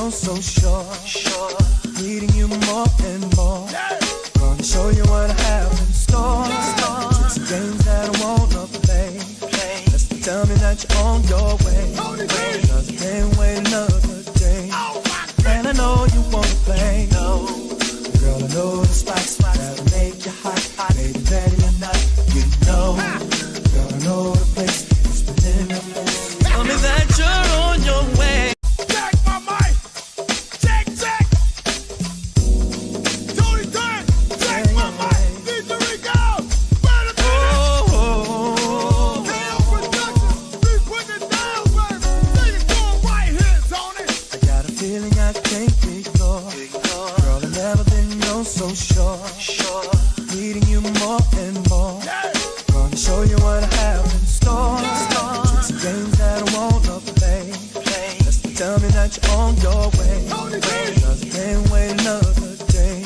know so sure. Needing you more and more. Gonna show you what I have in store. Tricks and games that I wanna play. Just tell me that you're on your way. Cause I can't wait another day. And I know you wanna play. Girl, I know the spots that'll make you hot. Baby, ready or not, you know. Girl, I know the place. It's within your face. Tell me that you're on your way. Check my mic. Check. Tony Turn. Check my mic. DJ Rico. Better than KO Productions. We putting it down, baby. Say it to him right here, Tony. I got a feeling I can't ignore. Girl, I've never been so sure. Needing you more and more. Gonna show you what I have in store. Tricks and games that I wanna play. Just tell me that you're on your way. Cause I can't wait another day.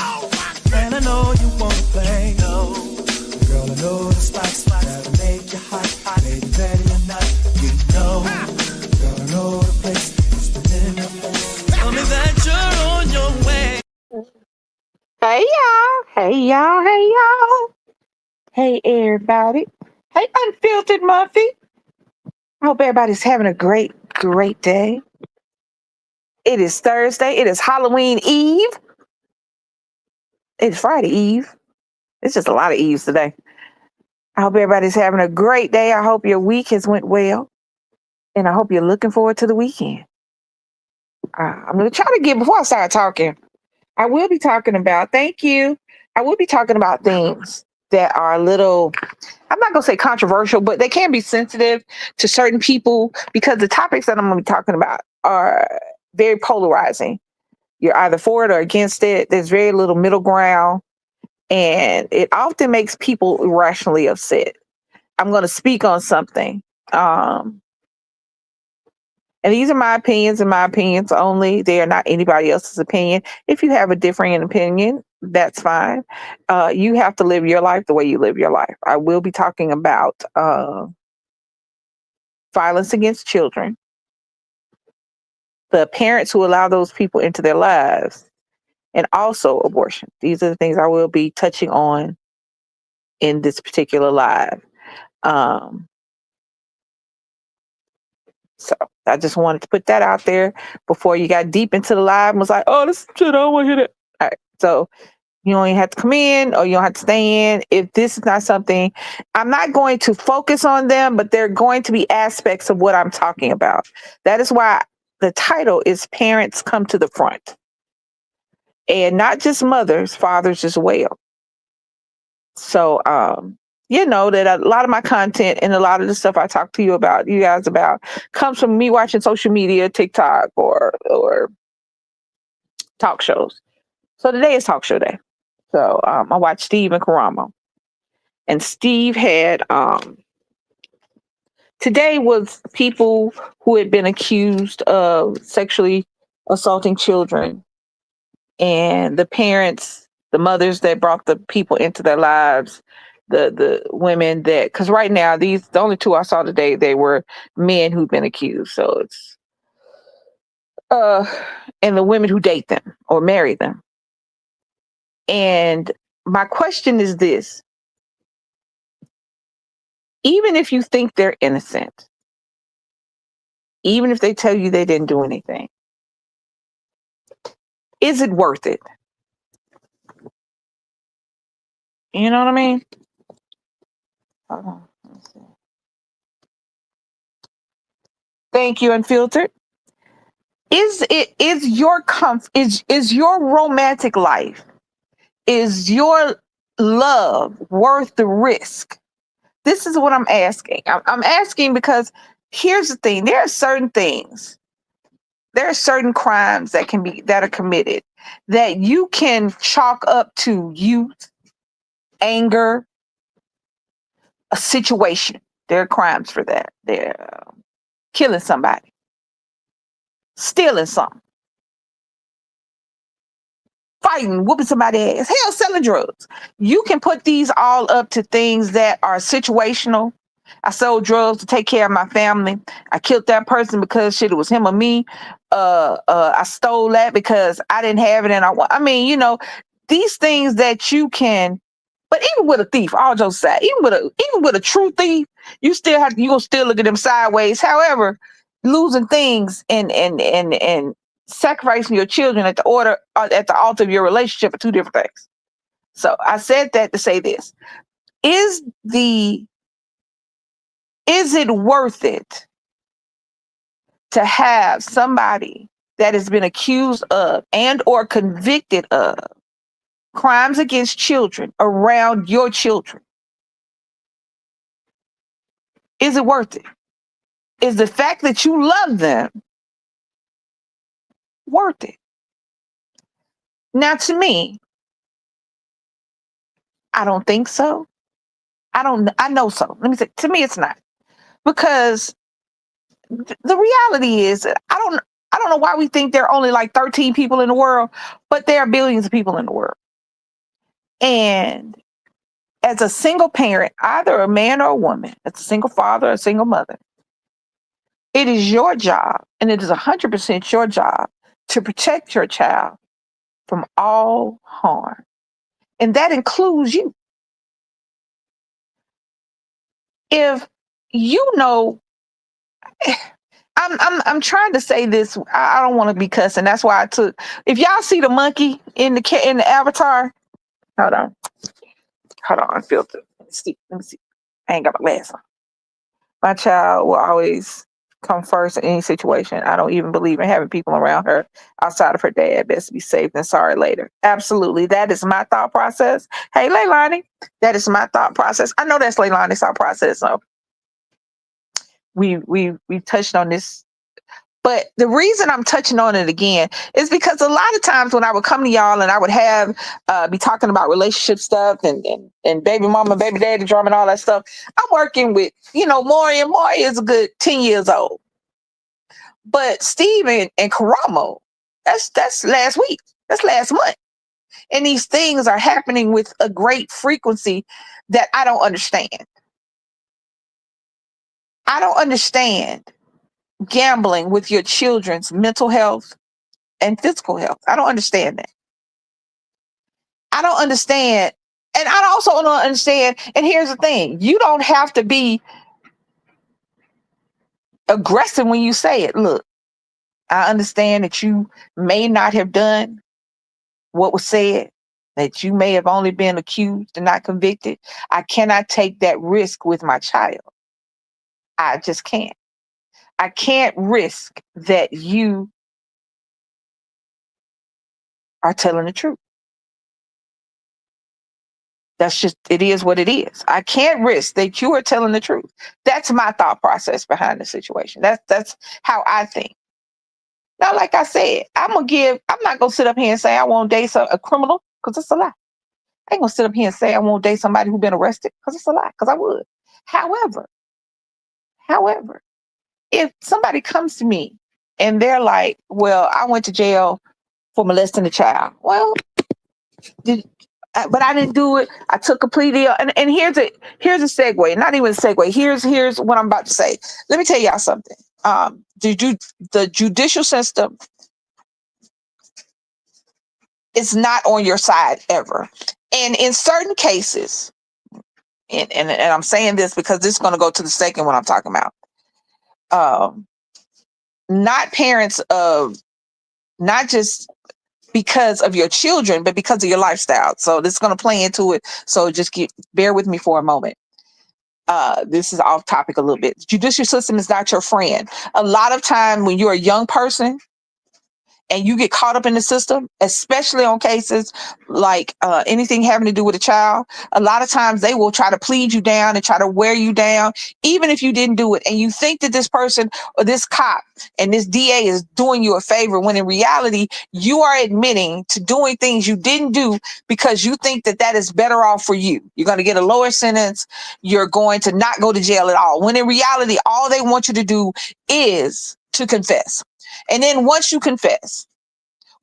And I know you wanna play. Girl, I know the spots that'll make you hot. Baby, ready or not, you know. Girl, I know the place. It's within your face. Tell me that you're on your way. Hey y'all. Hey everybody. Hey Unfiltered Muffy. I hope everybody's having a great day. It is Thursday. It is Halloween Eve. It's Friday Eve. It's just a lot of Eves today. I hope everybody's having a great day. I hope your week has went well. And I hope you're looking forward to the weekend. I'm going to try to get, before I start talking, I will be talking about, thank you. I will be talking about things that are a little, I'm not going to say controversial, but they can be sensitive to certain people because the topics that I'm going to be talking about are very polarizing. You're either for it or against it. There's very little middle ground, and it often makes people irrationally upset. I'm going to speak on something. And these are my opinions and my opinions only. They are not anybody else's opinion. If you have a differing opinion, that's fine. You have to live your life the way you live your life. I will be talking about violence against children, the parents who allow those people into their lives, and also abortion. These are the things I will be touching on in this particular live. So I just wanted to put that out there before you got deep into the live and was like, oh, this shit, I don't want to hear that. All right. So you don't even have to come in or you don't have to stay in. If this is not something, I'm not going to focus on them, but they're going to be aspects of what I'm talking about. That is why the title is Parents Come to the Front. And not just mothers, fathers as well. So, you know that a lot of my content and a lot of the stuff I talk to you guys about, comes from me watching social media, TikTok or talk shows. So today is talk show day. So I watched Steve and Karamo. And Steve had, today was people who had been accused of sexually assaulting children. And the parents, the mothers that brought the people into their lives, the women that, because right now the only two I saw today, they were men who've been accused. So it's and the women who date them or marry them. And my question is this: even if you think they're innocent, even if they tell you they didn't do anything, is it worth it? You know what I mean? Hold on. Let's see. Thank you, Unfiltered. Is your romantic life, is your love worth the risk? This is what I'm asking. I'm asking because here's the thing. There are certain things. There are certain crimes that are committed that you can chalk up to youth, anger, a situation. There are crimes for that. They're killing somebody, stealing something, fighting, whooping somebody's ass, hell, selling drugs. You can put these all up to things that are situational, I sold drugs to take care of my family. I killed that person because shit, it was him or me. I stole that because I didn't have it, and I mean, these things that you can. But even with a thief, all jokes aside, even with a true thief, you gonna still look at them sideways. However, losing things and sacrificing your children at the altar of your relationship are two different things. So I said that to say this: is the is it worth it to have somebody that has been accused of and or convicted of crimes against children around your children? Is it worth it? Is the fact that you love them worth it? Now, to me, I don't think so. I know so. Let me say, to me, it's not, because the reality is that I don't know why we think there are only like 13 people in the world, but there are billions of people in the world. And as a single parent, either a man or a woman, as a single father or a single mother, it is your job, and it is 100% your job to protect your child from all harm. And that includes you. If you know, I'm trying to say this. I don't want to be cussing. That's why I took. If y'all see the monkey in the avatar, hold on, filter. Let me see. I ain't got my glass on. My child will always come first in any situation. I don't even believe in having people around her outside of her dad. Best to be safe than sorry later. Absolutely, that is my thought process. Hey, Leilani, that is my thought process. I know that's Leilani's thought process. So we touched on this, but the reason I'm touching on it again is because a lot of times when I would come to y'all and I would have be talking about relationship stuff and baby mama, baby daddy drama and all that stuff, I'm working with Maury, and Maury is a good 10 years old, but Steve and Karamo, that's last week, that's last month, and these things are happening with a great frequency that I don't understand. I don't understand gambling with your children's mental health and physical health. I don't understand that. I don't understand. And I also don't understand. And here's the thing: you don't have to be aggressive when you say it. Look, I understand that you may not have done what was said, that you may have only been accused and not convicted. I cannot take that risk with my child. I just can't. I can't risk that you are telling the truth. That's just, it is what it is. I can't risk that you are telling the truth. That's my thought process behind the situation. That's how I think. Now, like I said, I'm not gonna sit up here and say I won't date a criminal, because it's a lie. I ain't gonna sit up here and say I won't date somebody who's been arrested, because it's a lie, because I would. However, if somebody comes to me and they're like, well, I went to jail for molesting a child. Well, but I didn't do it. I took a plea deal. And here's a segue, not even a segue. Here's what I'm about to say. Let me tell y'all something. The judicial system is not on your side ever. And in certain cases, and I'm saying this because this is going to go to the second one I'm talking about. Not parents of, not just because of your children, but because of your lifestyle. So this is going to play into it. So just bear with me for a moment. This is off topic a little bit. The judicial system is not your friend. A lot of time when you're a young person and you get caught up in the system, especially on cases like anything having to do with a child, a lot of times they will try to plead you down and try to wear you down, even if you didn't do it. And you think that this person or this cop and this DA is doing you a favor, when in reality, you are admitting to doing things you didn't do because you think that that is better off for you. You're going to get a lower sentence. You're going to not go to jail at all. When in reality, all they want you to do is to confess. And then once you confess,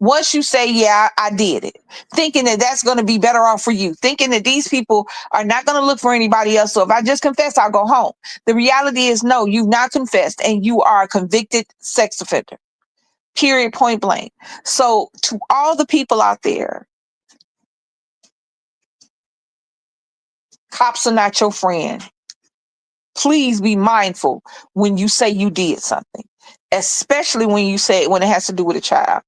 Once you say, yeah, I did it, thinking that that's going to be better off for you, thinking that these people are not going to look for anybody else. So if I just confess, I'll go home. The reality is, no, you've not confessed and you are a convicted sex offender, period, point blank. So to all the people out there, cops are not your friend. Please be mindful when you say you did something, especially when you say when it has to do with a child.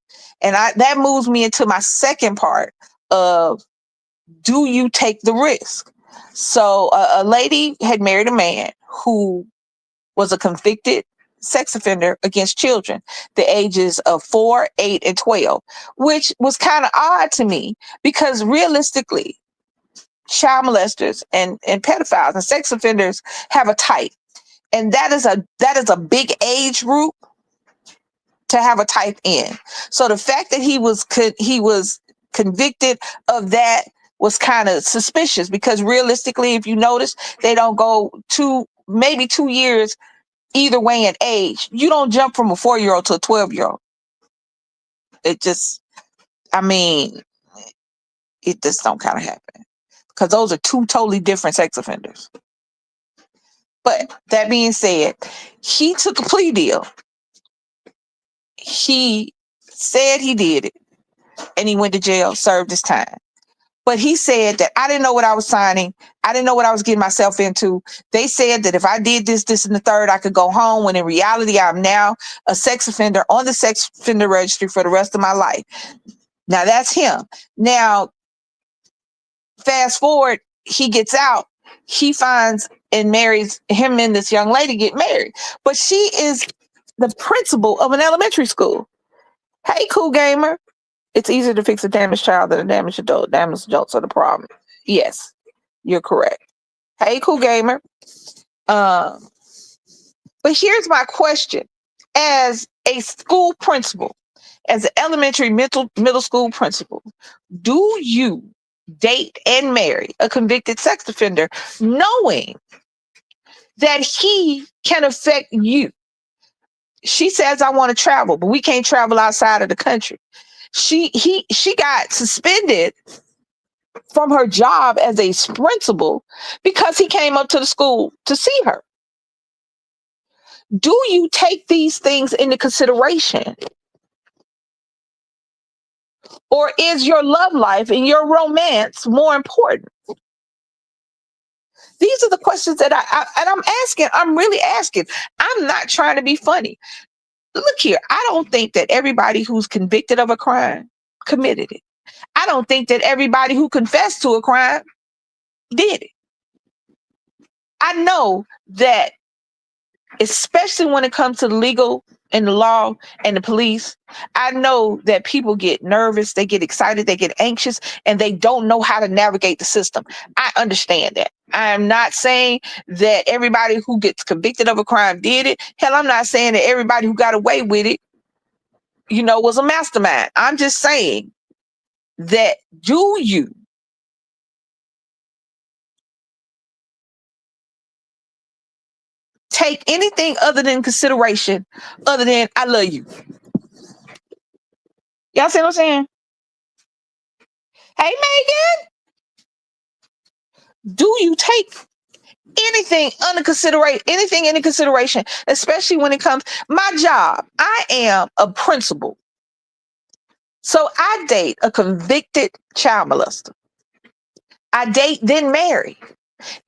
And that moves me into my second part of, do you take the risk? So a lady had married a man who was a convicted sex offender against children, the ages of 4, 8, and 12, which was kind of odd to me because realistically, child molesters and pedophiles and sex offenders have a type. And that is a big age group to have a type in. So the fact that he was convicted of that was kind of suspicious because realistically, if you notice, they don't go maybe 2 years either way in age. You don't jump from a 4-year-old to a 12-year-old. It just, I mean, it just don't kind of happen because those are two totally different sex offenders. But that being said, he took a plea deal. He said he did it and he went to jail, served his time. But he said that I didn't know what I was signing. I didn't know what I was getting myself into. They said that if I did this, and the third, I could go home. When in reality, I'm now a sex offender on the sex offender registry for the rest of my life. Now that's him. Now, fast forward, he gets out. He finds and marries him and this young lady get married. But she is the principal of an elementary school. Hey, cool gamer. It's easier to fix a damaged child than a damaged adult. Damaged adults are the problem. Yes, you're correct. Hey, cool gamer. But here's my question. As a school principal, as an elementary middle school principal, do you date and marry a convicted sex offender knowing that he can affect you? She says, I want to travel, but we can't travel outside of the country. She got suspended from her job as a principal because he came up to the school to see her. Do you take these things into consideration? Or is your love life and your romance more important? These are the questions that I'm asking. I'm really asking. I'm not trying to be funny. Look here, I don't think that everybody who's convicted of a crime committed it. I don't think that everybody who confessed to a crime did it. I know that, especially when it comes to the legal and the law and the police, I know that people get nervous, they get excited, they get anxious, and they don't know how to navigate the system. I understand that. I am not saying that everybody who gets convicted of a crime did it. Hell, I'm not saying that everybody who got away with it, was a mastermind. I'm just saying that, do you take anything other than consideration other than I love you? Y'all see what I'm saying? Hey, Megan, do you take anything into consideration, especially when it comes my job? I am a principal. So I date a convicted child molester. I date, then marry.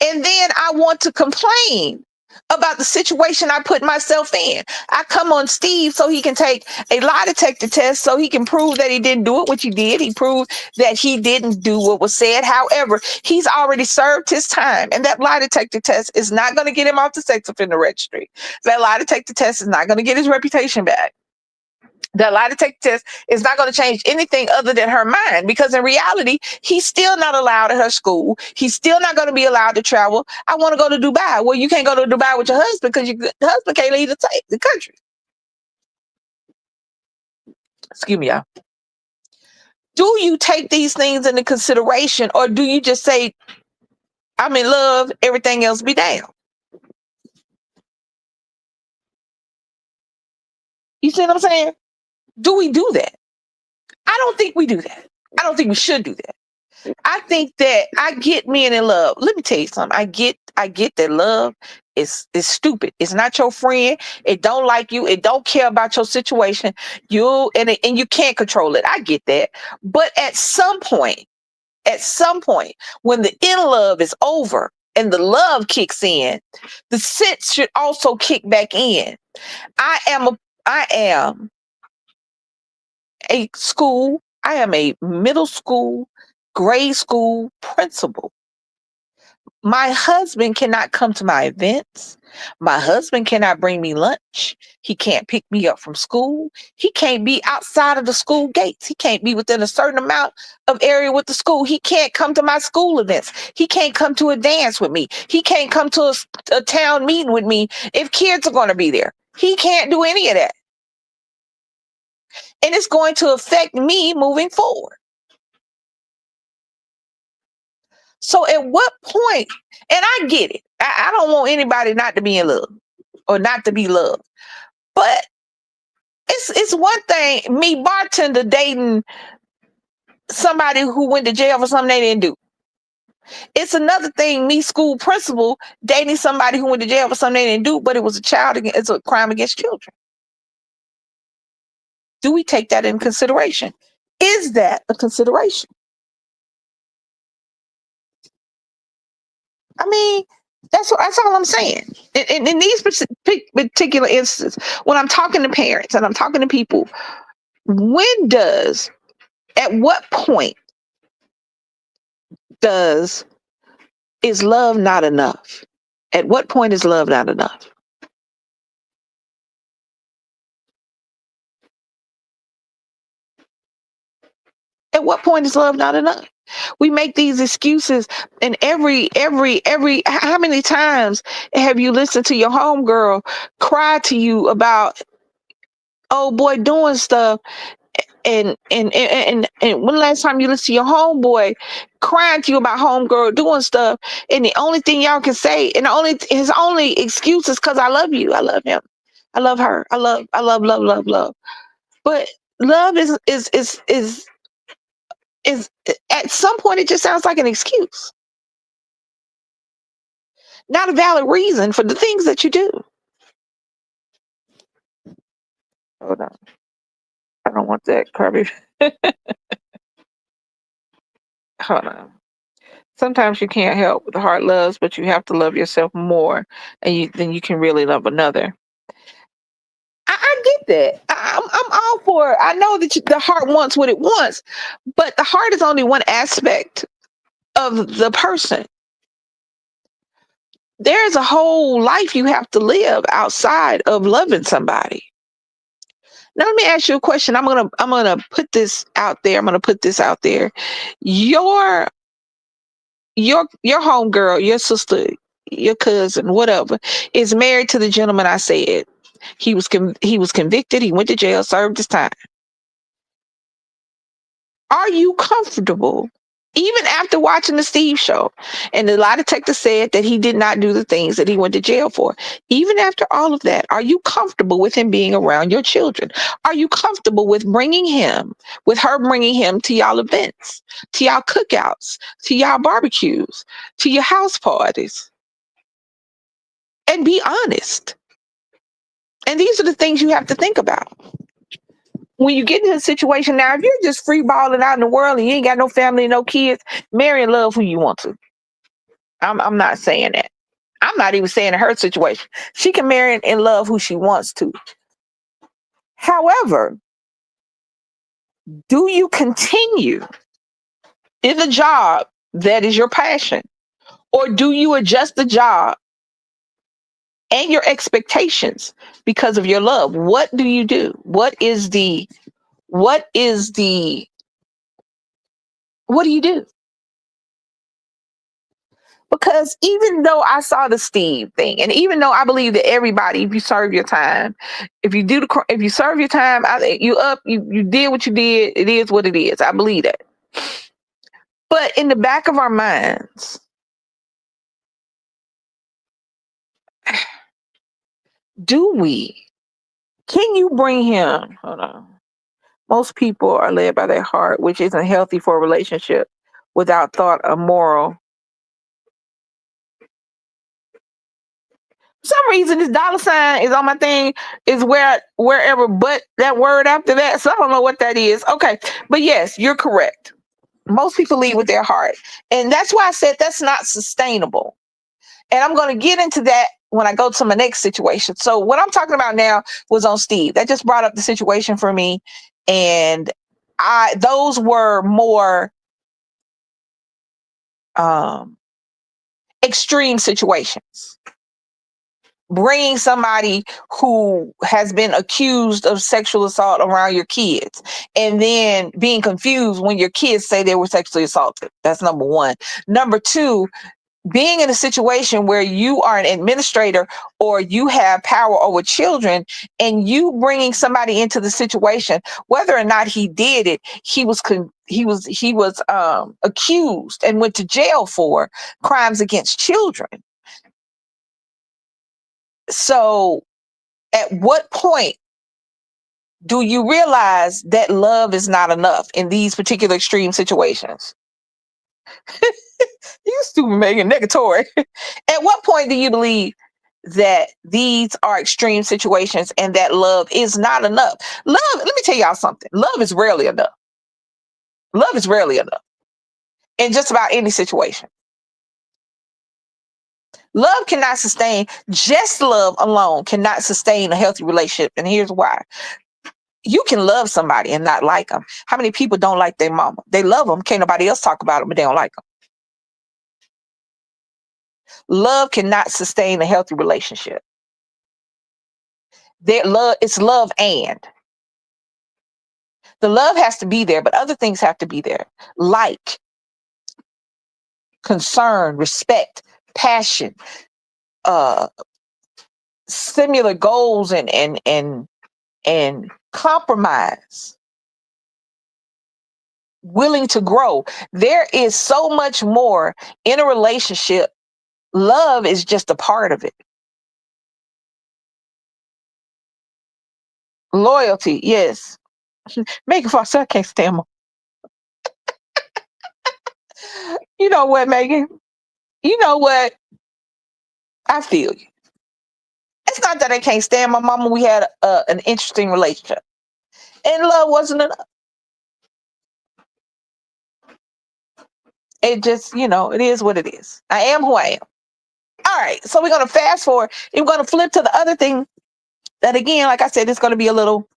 And then I want to complain about the situation I put myself in. I come on Steve so he can take a lie detector test so he can prove that he didn't do it, which he did. He proved that he didn't do what was said. However, he's already served his time, and that lie detector test is not going to get him off the sex offender registry. That lie detector test is not going to get his reputation back. That lie detector test is not going to change anything other than her mind, because in reality, he's still not allowed at her school. He's still not going to be allowed to travel. I want to go to Dubai. Well, you can't go to Dubai with your husband because your husband can't leave the country. Excuse me, y'all. Do you take these things into consideration, or do you just say, I'm in love, everything else be damned? You see what I'm saying? Do we do that? I don't think we do that. I don't think we should do that. I think that I get men in love. Let me tell you something. I get that love is stupid. It's not your friend. It don't like you. It don't care about your situation. And you can't control it. I get that. But at some point, when the in love is over and the love kicks in, the sense should also kick back in. I am I am a middle school, grade school principal. My husband cannot come to my events. My husband cannot bring me lunch. He can't pick me up from school. He can't be outside of the school gates. He can't be within a certain amount of area with the school. He can't come to my school events. He can't come to a dance with me. He can't come to a town meeting with me if kids are going to be there. He can't do any of that. And it's going to affect me moving forward. So at what point, and I get it, I don't want anybody not to be in love or not to be loved. But it's one thing, me bartender dating somebody who went to jail for something they didn't do. It's another thing, me school principal dating somebody who went to jail for something they didn't do, but it was it's a crime against children. Do we take that in consideration? Is that a consideration? I mean, that's all I'm saying. In these particular instances, when I'm talking to parents and I'm talking to people, at what point is love not enough? At what point is love not enough? At what point is love not enough? We make these excuses, and every how many times have you listened to your homegirl cry to you about old boy doing stuff? And when the last time you listened to your homeboy crying to you about homegirl doing stuff, and the only thing y'all can say, and his only excuse is because I love you, I love him, I love her, I love. But love is at some point it just sounds like an excuse, not a valid reason for the things that you do. Hold on, I don't want that, Kirby. Hold on. Sometimes you can't help what the heart loves, but you have to love yourself more, and then you can really love another. I get that. I'm all for it. I know that the heart wants what it wants, but the heart is only one aspect of the person. There's a whole life you have to live outside of loving somebody. Now let me ask you a question. I'm gonna put this out there. Your homegirl, your sister, your cousin, whatever, is married to the gentleman I said. He was convicted. He went to jail, served his time. Are you comfortable, even after watching the Steve show? And a lie detector said that he did not do the things that he went to jail for. Even after all of that, are you comfortable with him being around your children? Are you comfortable with her bringing him to y'all events, to y'all cookouts, to y'all barbecues, to your house parties? And be honest. And these are the things you have to think about when you get in a situation. Now, if you're just free balling out in the world and you ain't got no family, no kids, marry and love who you want to. I'm not saying that. I'm not even saying in her situation. She can marry and love who she wants to. However, do you continue in the job that is your passion? Or do you adjust the job and your expectations because of your love? What do you do? What do you do? Because even though I saw the Steve thing, and even though I believe that everybody, if you serve your time, if you serve your time, you did what you did. It is what it is. I believe that. But in the back of our minds, can you bring him? Hold on. Most people are led by their heart, which isn't healthy for a relationship without thought or moral. For some reason this dollar sign is on my thing is wherever but that word after that. So I don't know what that is. Okay. But yes, you're correct. Most people lead with their heart. And that's why I said that's not sustainable. And I'm going to get into that when I go to my next situation. So what I'm talking about now was on Steve. That just brought up the situation for me. And those were more extreme situations. Bringing somebody who has been accused of sexual assault around your kids and then being confused when your kids say they were sexually assaulted. That's number one. Number two, being in a situation where you are an administrator or you have power over children and you bringing somebody into the situation, whether or not he did it, he was accused and went to jail for crimes against children. So at what point do you realize that love is not enough in these particular extreme situations? You stupid Megan, negatory. At what point do you believe that these are extreme situations and that love is not enough? Love, let me tell y'all something. Love is rarely enough. Love is rarely enough in just about any situation. Love cannot sustain, just love alone cannot sustain a healthy relationship. And here's why. You can love somebody and not like them. How many people don't like their mama? They love them. Can't nobody else talk about them, but they don't like them. Love cannot sustain a healthy relationship. It's love and. The love has to be there, but other things have to be there. Like, concern, respect, passion, similar goals and compromise. Willing to grow. There is so much more in a relationship. Love is just a part of it. Loyalty, yes. Megan Foster, I can't stand them. You know what, Megan? You know what? I feel you. It's not that I can't stand my mama. We had an interesting relationship. And love wasn't enough. It just, it is what it is. I am who I am. All right. So we're going to fast forward. And we're going to flip to the other thing that, again, like I said, it's going to be a little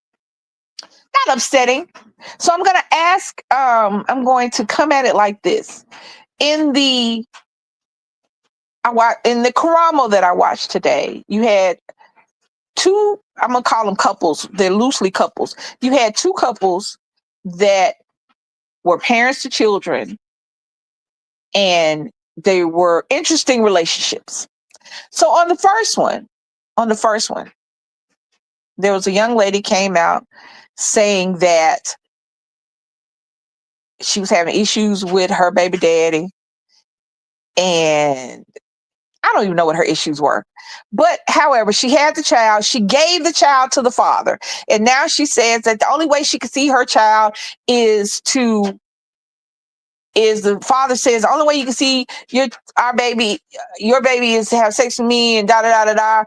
not upsetting. So I'm going to ask, I'm going to come at it like this. In the Karamo that I watched today, you had two, I'm going to call them couples. They're loosely couples. You had two couples that were parents to children, and they were interesting relationships. So on the first one, there was a young lady came out saying that she was having issues with her baby daddy, and I don't even know what her issues were. But however, she had the child, she gave the child to the father. And now she says that the only way she could see her child is the father says the only way you can see your baby is to have sex with me and da da da da da.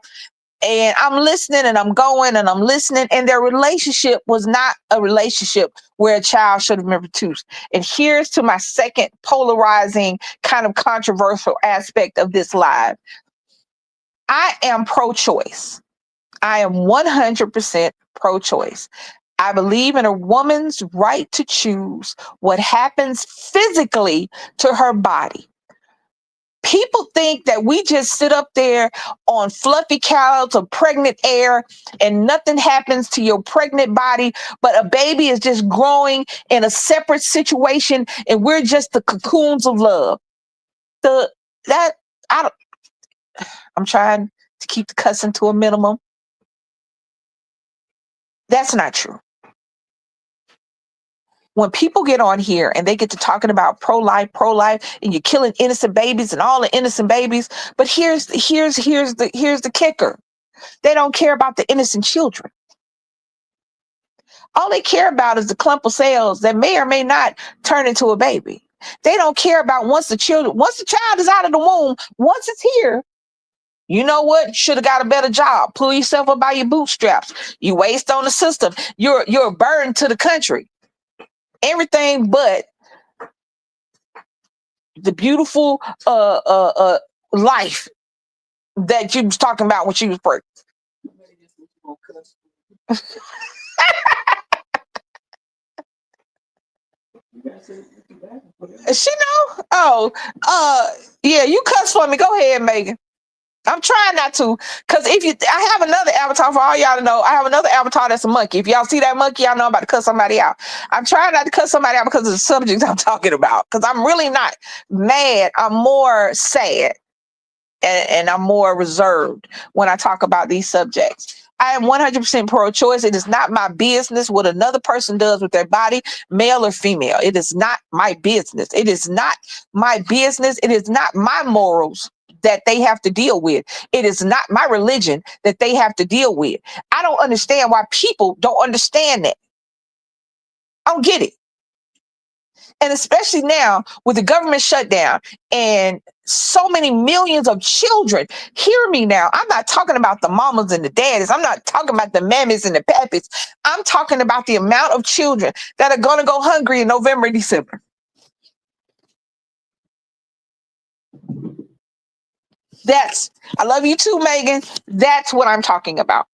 And I'm listening and I'm going and I'm listening. And their relationship was not a relationship where a child should have been produced. And here's to my second polarizing, kind of controversial aspect of this live. I am pro-choice. I am 100% pro-choice. I believe in a woman's right to choose what happens physically to her body. People think that we just sit up there on fluffy couch of pregnant air and nothing happens to your pregnant body, but a baby is just growing in a separate situation and we're just the cocoons of love. I'm trying to keep the cussing to a minimum. That's not true. When people get on here and they get to talking about pro-life, and you're killing innocent babies and all the innocent babies, but here's the kicker. They don't care about the innocent children. All they care about is the clump of cells that may or may not turn into a baby. They don't care about once the child is out of the womb, once it's here. You know what? Should have got a better job. Pull yourself up by your bootstraps. You waste on the system. You're a burden to the country. Everything but the beautiful life that you was talking about when she was pregnant. She know? Oh, yeah, you cuss for me. Go ahead, Megan. I'm trying not to, because I have another avatar for all y'all to know. I have another avatar that's a monkey. If y'all see that monkey, y'all know I'm about to cuss somebody out. I'm trying not to cuss somebody out because of the subject I'm talking about, because I'm really not mad. I'm more sad and I'm more reserved when I talk about these subjects. I am 100% pro-choice. It is not my business what another person does with their body, male or female. It is not my business. It is not my business. It is not my morals that they have to deal with. It is not my religion that they have to deal with. I don't understand why people don't understand that. I don't get it. And especially now with the government shutdown and so many millions of children, hear me now. I'm not talking about the mamas and the daddies. I'm not talking about the mammies and the pappies. I'm talking about the amount of children that are going to go hungry in November and December. I love you too, Megan. That's what I'm talking about.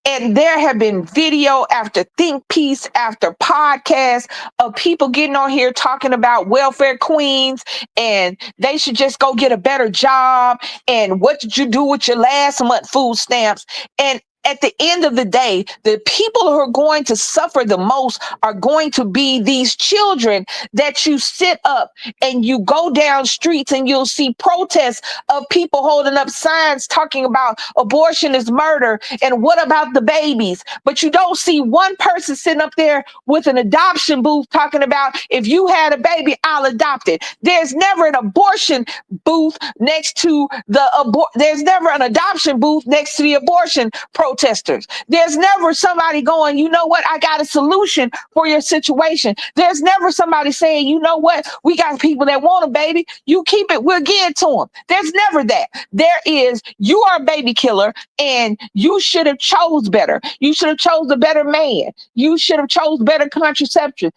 And there have been video after think piece after podcast of people getting on here talking about welfare queens and they should just go get a better job. And what did you do with your last month food stamps? And at the end of the day, the people who are going to suffer the most are going to be these children that you sit up and you go down streets and you'll see protests of people holding up signs talking about abortion is murder and what about the babies? But you don't see one person sitting up there with an adoption booth talking about if you had a baby, I'll adopt it. There's never an abortion booth next to there's never an adoption booth next to the abortion protesters. There's never somebody going, you know what, I got a solution for your situation. There's never somebody saying, you know what, we got people that want a baby, you keep it, we'll give it to them. There's never that. There is, you are a baby killer and you should have chose better. You should have chose a better man. You should have chose better contraception.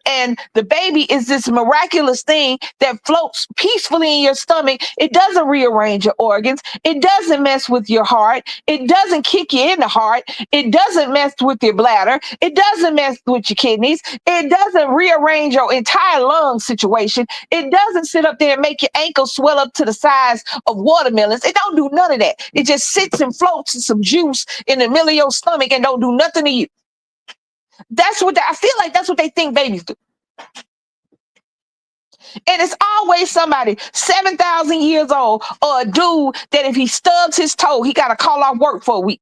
And the baby is this miraculous thing that floats peacefully in your stomach. It doesn't rearrange your organs. It doesn't mess with your heart. It doesn't kick you in the heart. It doesn't mess with your bladder. It doesn't mess with your kidneys. It doesn't rearrange your entire lung situation. It doesn't sit up there and make your ankles swell up to the size of watermelons. It don't do none of that. It just sits and floats in some juice in the middle of your stomach and don't do nothing to you. I feel like that's what they think babies do. And it's always somebody 7,000 years old or a dude that if he stubs his toe, he got to call off work for a week.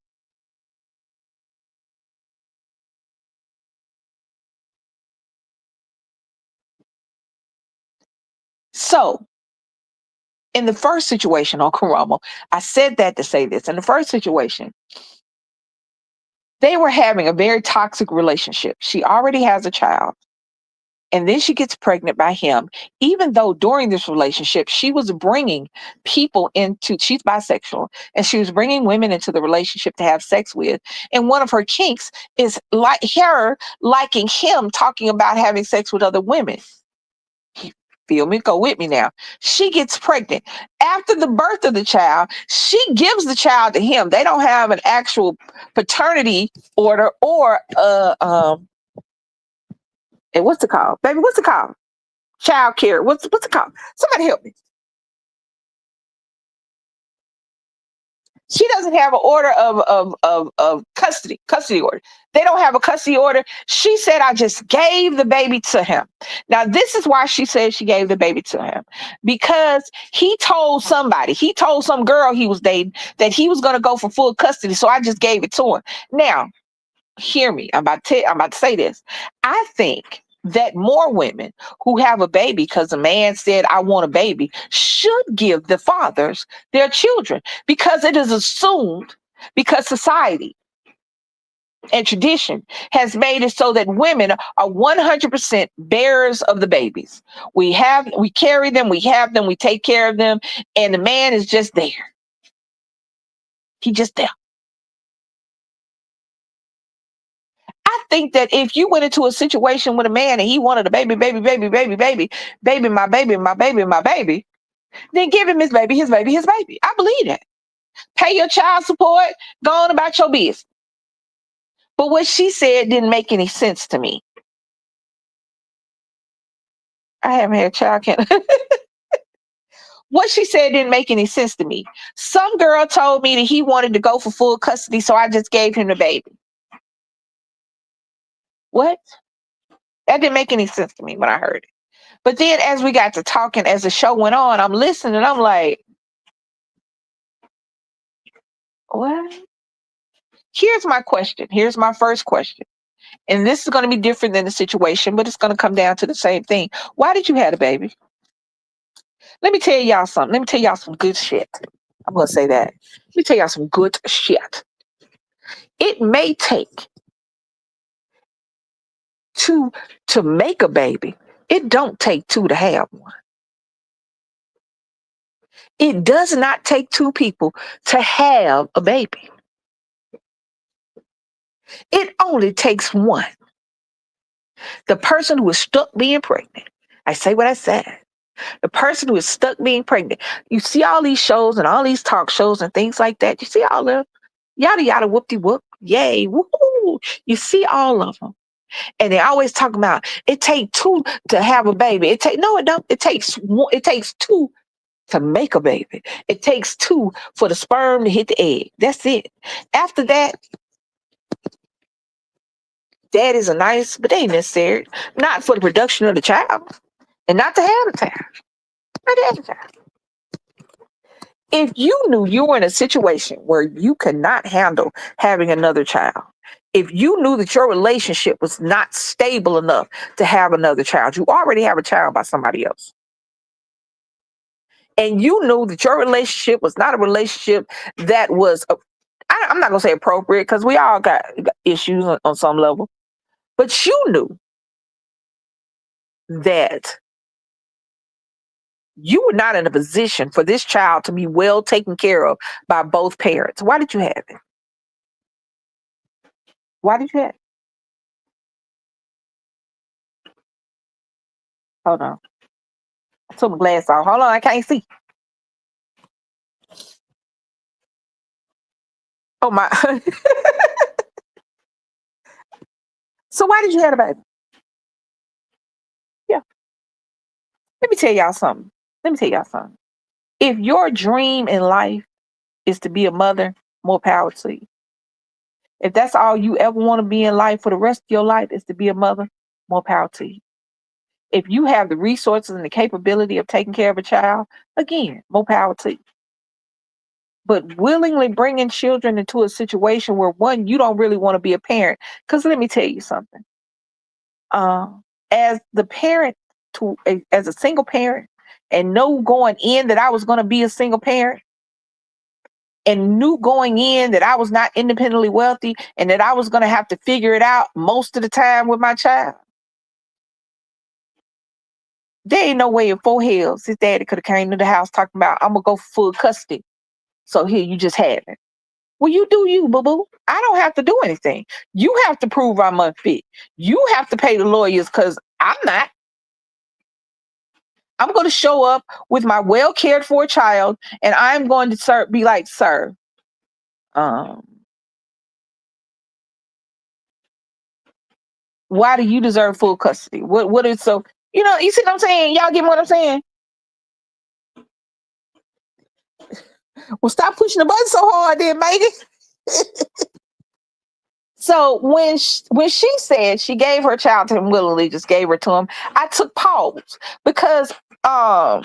So in the first situation on Karamo, I said that to say this. In the first situation, they were having a very toxic relationship. She already has a child. And then she gets pregnant by him, even though during this relationship, she was bringing people she's bisexual, and she was bringing women into the relationship to have sex with. And one of her kinks is like her liking him talking about having sex with other women. Feel me? Go with me now. She gets pregnant. After the birth of the child, she gives the child to him. They don't have an actual paternity order or and what's it called? Baby, what's it called? Child care. What's it called? Somebody help me. She doesn't have an order of custody order. They don't have a custody order. She said, I just gave the baby to him. Now, this is why she said she gave the baby to him. Because he told some girl he was dating that he was going to go for full custody. So I just gave it to him. Now, hear me. I'm about to say this. I think that more women who have a baby because a man said, I want a baby, should give the fathers their children, because it is assumed, because society and tradition has made it so that women are 100% bearers of the babies. We carry them, we have them, we take care of them, and the man is just there. He just there. I think that if you went into a situation with a man and he wanted a baby, baby, baby, baby, baby, baby, my baby, my baby, my baby, then give him his baby, his baby, his baby. I believe that. Pay your child support, go on about your business. But what she said didn't make any sense to me. I haven't had child care. What she said didn't make any sense to me. Some girl told me that he wanted to go for full custody, so I just gave him the baby. What? That didn't make any sense to me when I heard it. But then as we got to talking, as the show went on, I'm listening and I'm like, what? Here's my question. Here's my first question. And this is going to be different than the situation, but it's going to come down to the same thing. Why did you have a baby? Let me tell y'all something. Let me tell y'all some good shit. I'm going to say that. Let me tell y'all some good shit. It may take two to make a baby. It don't take two to have one. It does not take two people to have a baby. It only takes one. The person who is stuck being pregnant. I say what I said. The person who is stuck being pregnant. You see all these shows and all these talk shows and things like that. You see all the yada yada whoop-de-whoop. Yay. Woo. You see all of them. And they always talk about it take two to have a baby. No, it don't. It takes two to make a baby. It takes two for the sperm to hit the egg. That's it. After that, that is a nice, but they ain't necessary. Not for the production of the child. And not to have a child. Not to have a child. If you knew you were in a situation where you could not handle having another child, if you knew that your relationship was not stable enough to have another child, you already have a child by somebody else. And you knew that your relationship was not a relationship that was, I'm not going to say appropriate, because we all got issues on some level. But you knew that you were not in a position for this child to be well taken care of by both parents. Why did you have it? Why did you have it? Hold on. I took my glass off. Hold on, I can't see. Oh my. So why did you have a baby? Yeah. Let me tell y'all something. If your dream in life is to be a mother, more power to you. If that's all you ever want to be in life for the rest of your life is to be a mother, more power to you. If you have the resources and the capability of taking care of a child, again, more power to you. But willingly bringing children into a situation where, one, you don't really want to be a parent. Because let me tell you something. As the parent as a single parent, and know going in that I was going to be a single parent, and knew going in that I was not independently wealthy and that I was going to have to figure it out most of the time with my child. There ain't no way in four hells his daddy could have came to the house talking about, I'm going to go for full custody. So here, you just have it. Well, you do you, boo-boo. I don't have to do anything. You have to prove I'm unfit. You have to pay the lawyers because I'm not. I'm going to show up with my well cared for child, and I'm going to be like, sir, why do you deserve full custody? What is so, you see what I'm saying? Y'all get what I'm saying? Well, stop pushing the button so hard then, Megan. So when she said she gave her child to him willingly, just gave her to him, I took pause because, and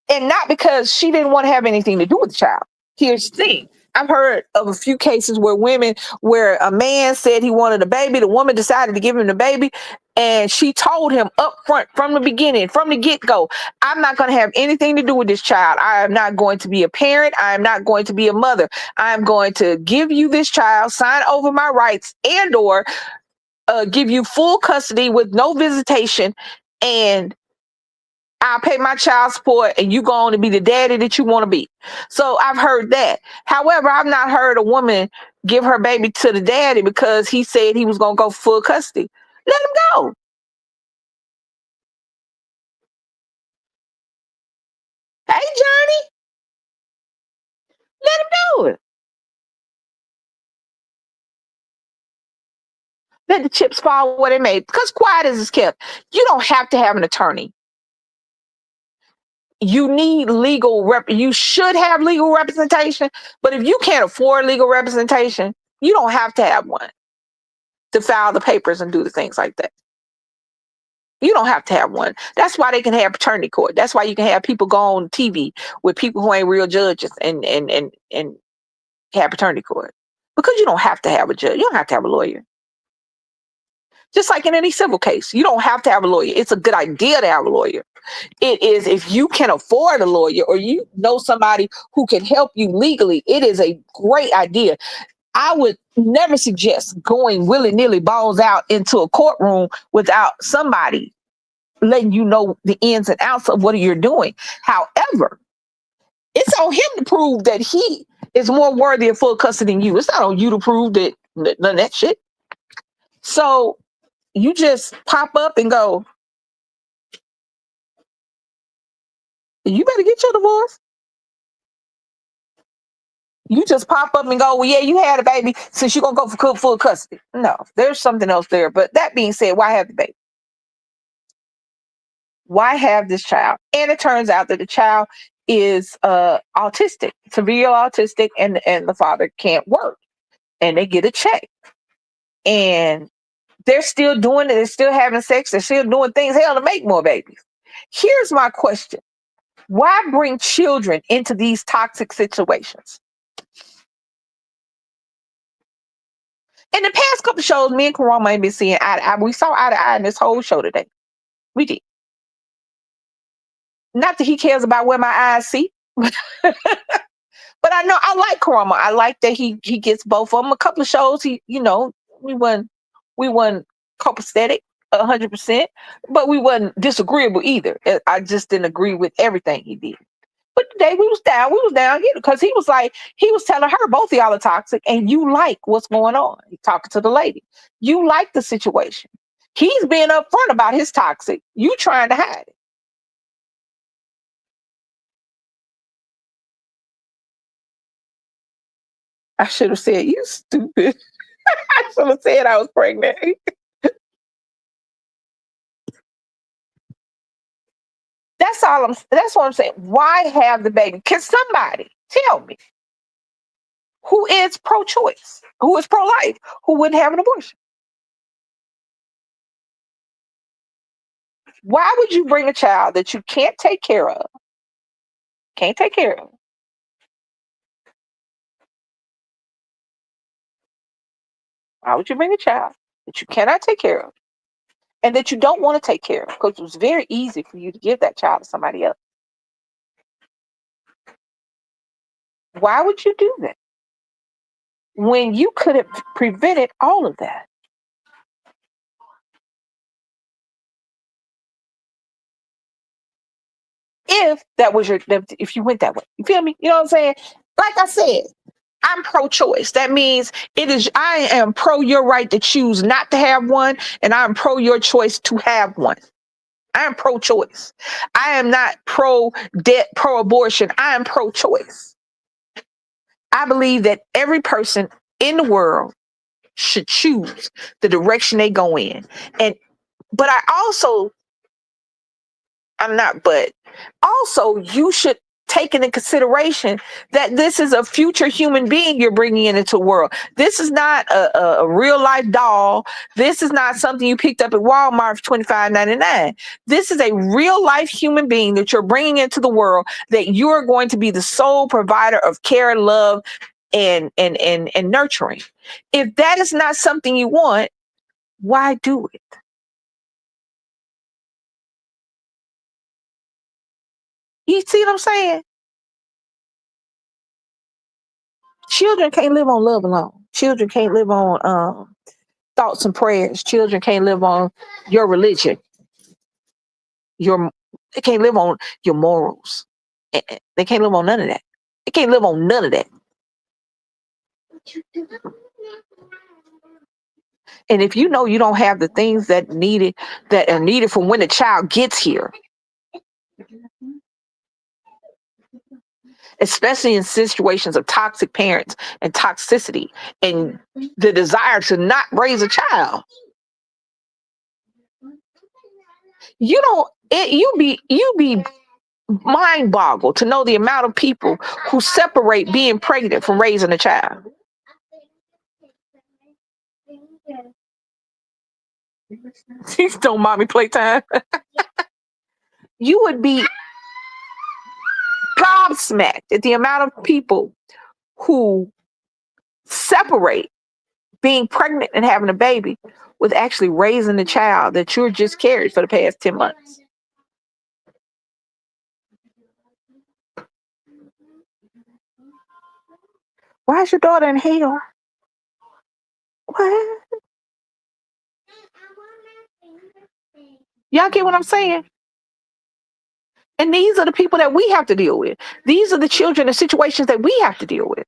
not because she didn't want to have anything to do with the child. Here's the thing. I've heard of a few cases where a man said he wanted a baby, the woman decided to give him the baby, and she told him up front from the beginning, from the get-go, I'm not going to have anything to do with this child. I am not going to be a parent. I am not going to be a mother. I'm going to give you this child, sign over my rights, and or give you full custody with no visitation, and I'll pay my child support, and you go on to be the daddy that you want to be. So I've heard that. However, I've not heard a woman give her baby to the daddy because he said he was going to go full custody. Let him go. Hey, Johnny, let him do it. Let the chips fall where they may. Because quiet as it's kept. You don't have to have an attorney. You need you should have legal representation, but if you can't afford legal representation, you don't have to have one to file the papers and do the things like that. You don't have to have one. That's why they can have paternity court. That's why you can have people go on TV with people who ain't real judges and have paternity court. Because you don't have to have a judge. You don't have to have a lawyer. Just like in any civil case, you don't have to have a lawyer. It's a good idea to have a lawyer. It is, if you can afford a lawyer or you know somebody who can help you legally, it is a great idea. I would never suggest going willy-nilly balls out into a courtroom without somebody letting you know the ins and outs of what you're doing. However, it's on him to prove that he is more worthy of full custody than you. It's not on you to prove that none of that shit. So you just pop up and go, you better get your divorce. You just pop up and go, well, yeah, you had a baby, since you're going to go for full custody. No, there's something else there. But that being said, why have the baby? Why have this child? And it turns out that the child is autistic, severe autistic, and the father can't work. And they get a check. And they're still doing it. They're still having sex. They're still doing things, hell, to make more babies. Here's my question. Why bring children into these toxic situations? In the past couple shows, me and Karama ain't been seeing eye to eye. We saw eye to eye in this whole show today. We did. Not that he cares about where my eyes see, but I know I like Karama. I like that he gets both of them. A couple of shows, we weren't copacetic 100%, but we wasn't disagreeable either. I just didn't agree with everything he did. But today we was down because he was telling her both of y'all are toxic and you like what's going on. He's talking to the lady. You like the situation. He's being upfront about his toxic. You trying to hide it. I should have said, you stupid. I should have said I was pregnant. That's what I'm saying. Why have the baby? Can somebody tell me who is pro-choice, who is pro-life, who wouldn't have an abortion? Why would you bring a child that you can't take care of? Why would you bring a child that you cannot take care of and that you don't want to take care of? Because it was very easy for you to give that child to somebody else. Why would you do that when you could have prevented all of that? If you went that way, you feel me? You know what I'm saying? Like I said, I'm pro-choice. That means I am pro your right to choose not to have one, and I'm pro your choice to have one. I am pro-choice. I am not pro-debt, pro-abortion. I am pro-choice. I believe that every person in the world should choose the direction they go in. But you should take into consideration that this is a future human being you're bringing into the world. This is not a real life doll. This is not something you picked up at Walmart for $25.99. This is a real life human being that you're bringing into the world, that you're going to be the sole provider of care, love, and nurturing. If that is not something you want, why do it? You see what I'm saying? Children can't live on love alone. Children can't live on thoughts and prayers. Children can't live on your religion. Your They can't live on your morals. They can't live on none of that. They can't live on none of that. And if you know you don't have the things that are needed from when the child gets here, especially in situations of toxic parents and toxicity and the desire to not raise a child, you be mind boggled to know the amount of people who separate being pregnant from raising a child. Please don't mommy playtime. You would be gobsmacked at the amount of people who separate being pregnant and having a baby with actually raising the child that you're just carried for the past 10 months. Why is your daughter in hell? What? Y'all get what I'm saying? And these are the people that we have to deal with. These are the children and situations that we have to deal with.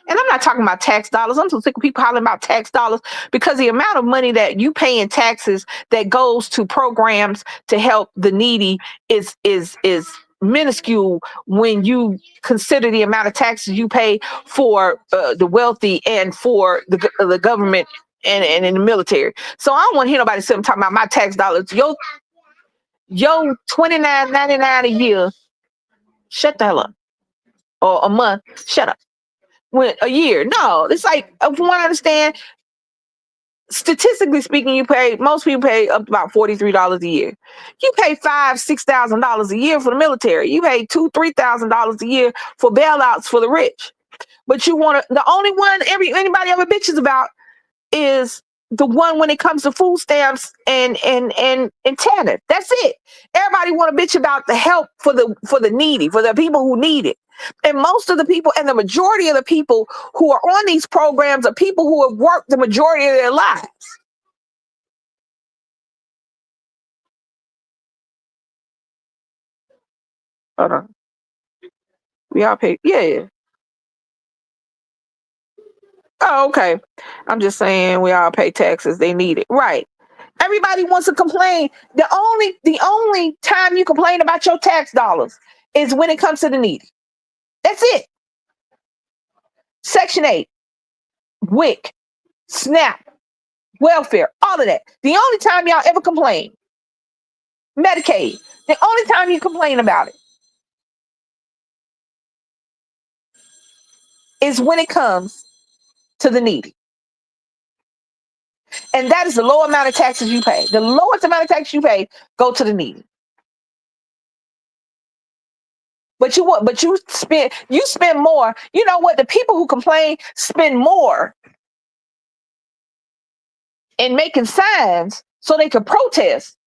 And I'm not talking about tax dollars. I'm so sick of people hollering about tax dollars because the amount of money that you pay in taxes that goes to programs to help the needy is minuscule when you consider the amount of taxes you pay for the wealthy and for the government and in the military. So I don't want to hear nobody sitting talking about my tax dollars. Yo, $29.99 a year. Shut the hell up. Or a month. Shut up. When a year. No, it's like from what I understand, statistically speaking, most people pay up to about $43 a year. You pay $5,000-$6,000 a year for the military. You pay $2,000-$3,000 a year for bailouts for the rich. But the only one anybody ever bitches about is the one when it comes to food stamps and TANF. That's it. Everybody want to bitch about the help for the needy, for the people who need it. And most of the people and the majority of the people who are on these programs are people who have worked the majority of their lives. Hold on. We all pay. Yeah. Oh, okay. I'm just saying we all pay taxes. They need it. Right. Everybody wants to complain. The only time you complain about your tax dollars is when it comes to the needy. That's it. Section 8, WIC, SNAP, welfare, all of that. The only time y'all ever complain, Medicaid, the only time you complain about it is when it comes to the needy. And that is the low amount of taxes you pay. The lowest amount of taxes you pay go to the needy. But you spend more. You know what? The people who complain spend more in making signs so they can protest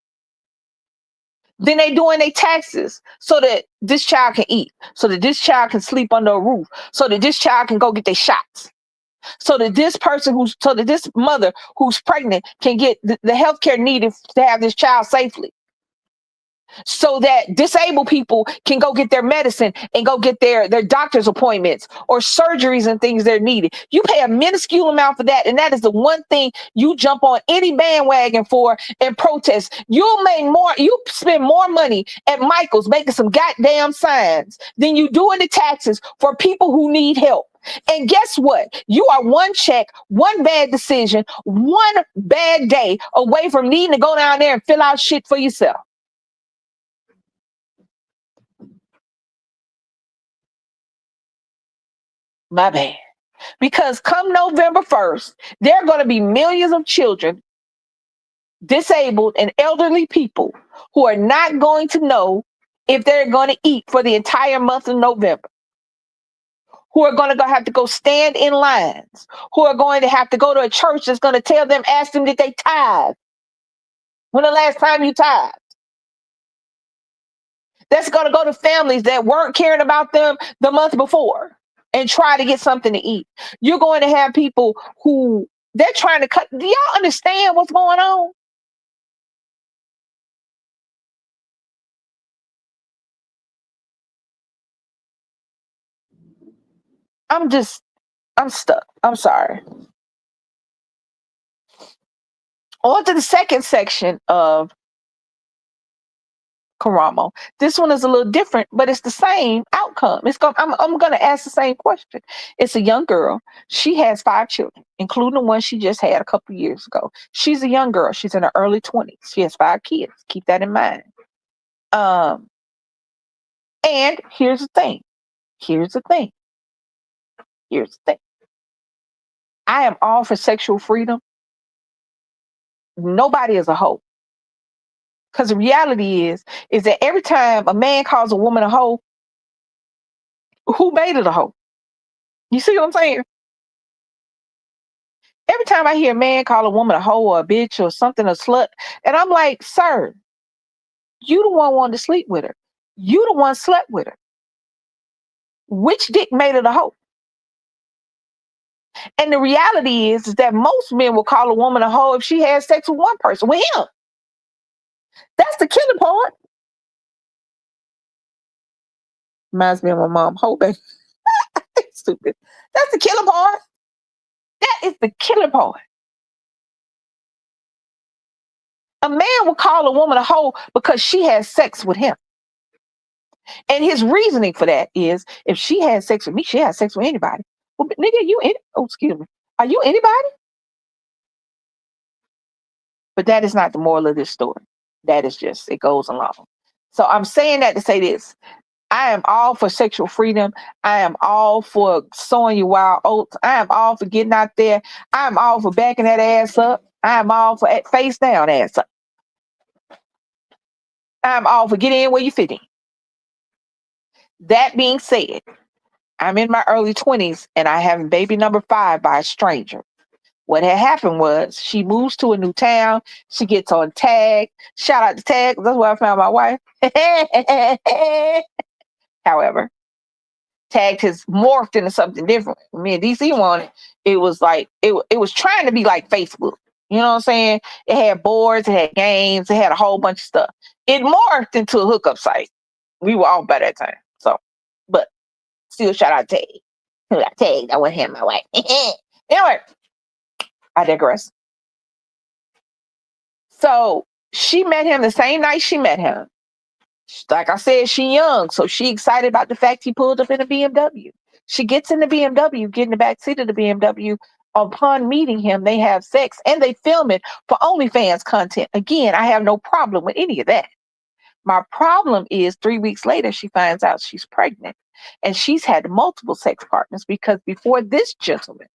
than they do in their taxes so that this child can eat, so that this child can sleep under a roof, so that this child can go get their shots, so that this mother who's pregnant can get the health care needed to have this child safely, so that disabled people can go get their medicine and go get their doctor's appointments or surgeries and things they're needed. You pay a minuscule amount for that, and that is the one thing you jump on any bandwagon for and protest. You spend more money at Michael's making some goddamn signs than you do in the taxes for people who need help. And guess what? You are one check, one bad decision, one bad day away from needing to go down there and fill out shit for yourself. My bad. Because come November 1st, there are going to be millions of children, disabled and elderly people who are not going to know if they're going to eat for the entire month of November. who are going to have to go stand in lines, who are going to have to go to a church that's going to tell them, ask them, did they tithe? When the last time you tithe? That's going to go to families that weren't caring about them the month before and try to get something to eat. You're going to have people who they're trying to cut. Do y'all understand what's going on? I'm stuck. I'm sorry. On to the second section of Karamo. This one is a little different, but it's the same outcome. I'm going to ask the same question. It's a young girl. She has 5 children, including the one she just had a couple years ago. She's a young girl. She's in her early 20s. She has 5 kids. Keep that in mind. Um, and here's the thing. Here's the thing. Here's the thing. I am all for sexual freedom. Nobody is a hoe. Because the reality is that every time a man calls a woman a hoe, who made it a hoe? You see what I'm saying? Every time I hear a man call a woman a hoe or a bitch or something, a slut, and I'm like, sir, you the one wanted to sleep with her. You the one slept with her. Which dick made it a hoe? And the reality is that most men will call a woman a hoe if she has sex with one person, with him. That's the killing part. Reminds me of my mom. Hoe baby. Stupid. That's the killing part. That is the killing part. A man will call a woman a hoe because she has sex with him. And his reasoning for that is if she has sex with me, she has sex with anybody. Well, nigga, excuse me. Are you anybody? But that is not the moral of this story. That is just, it goes along. So I'm saying that to say this. I am all for sexual freedom. I am all for sowing your wild oats. I am all for getting out there. I am all for backing that ass up. I am all for face down ass up. I am all for getting in where you fit in. That being said, I'm in my early 20s and I have baby number 5 by a stranger. What had happened was she moves to a new town. She gets on Tag. Shout out to Tag. That's where I found my wife. However, Tag has morphed into something different. Me and DC wanted it was like it was trying to be like Facebook. You know what I'm saying? It had boards, it had games, it had a whole bunch of stuff. It morphed into a hookup site. We were all by that time. So, but still shout out Tag. Tag, I want him my wife. Anyway, I digress. So she met him the same night she met him. Like I said, she young, so she excited about the fact he pulled up in a BMW. She gets in the BMW, get in the back seat of the BMW. Upon meeting him, they have sex and they film it for OnlyFans content. Again, I have no problem with any of that. My problem is 3 weeks later, she finds out she's pregnant and she's had multiple sex partners because before this gentleman,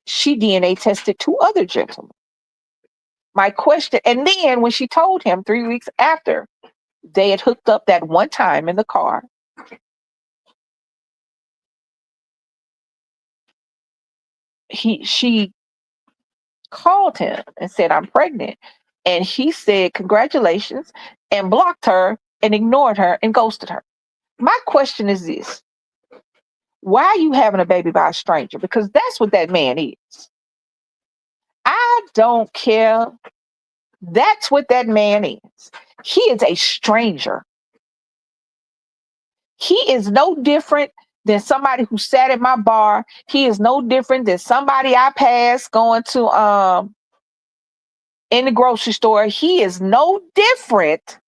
she DNA tested 2 other gentlemen. My question, and then when she told him 3 weeks after they had hooked up that one time in the car, she called him and said, I'm pregnant. And he said, congratulations, and blocked her and ignored her and ghosted her. My question is this. Why are you having a baby by a stranger? Because that's what that man is. I don't care. That's what that man is. He is a stranger. He is no different than somebody who sat at my bar. He is no different than somebody I passed going to in the grocery store. He is no different.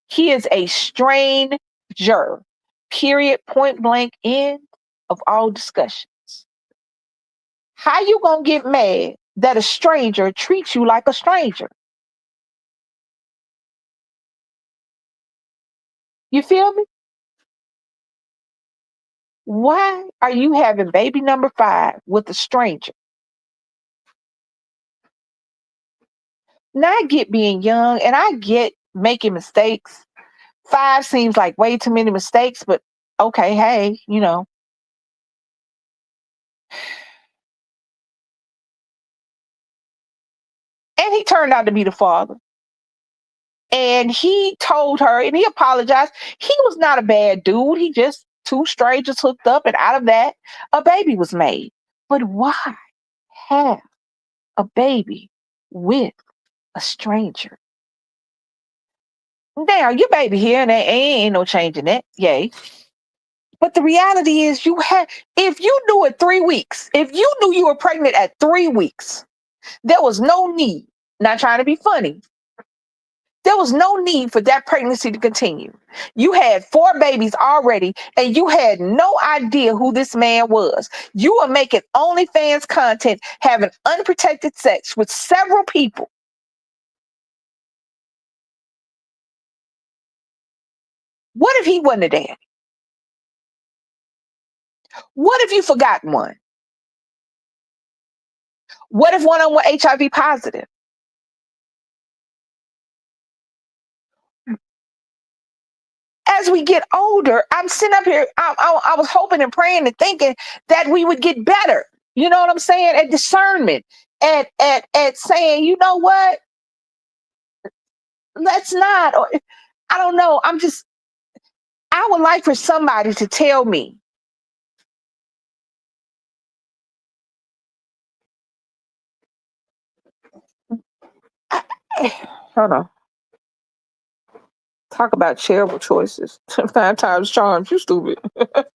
He is a stranger. Period. Point blank. End of all discussions. How you gonna get mad that a stranger treats you like a stranger? You feel me? Why are you having baby number 5 with a stranger? Now I get being young and I get making mistakes. 5 seems like way too many mistakes, but okay, hey, and he turned out to be the father. And he told her and he apologized. He was not a bad dude. He just two strangers hooked up, and out of that, a baby was made. But why have a baby with a stranger? Now, your baby here, and there ain't no changing that. Yay. But the reality is, if you knew at 3 weeks, if you knew you were pregnant at 3 weeks, there was no need, not trying to be funny, there was no need for that pregnancy to continue. You had 4 babies already, and you had no idea who this man was. You were making OnlyFans content, having unprotected sex with several people. What if he wasn't a dad? What if you forgot one? What if one of them were HIV positive? As we get older, I'm sitting up here, I was hoping and praying and thinking that we would get better. You know what I'm saying? At discernment, at saying, you know what? Let's not. Or I don't know. I would like for somebody to tell me. Hold on. Talk about terrible choices. 5 times charms. You stupid. But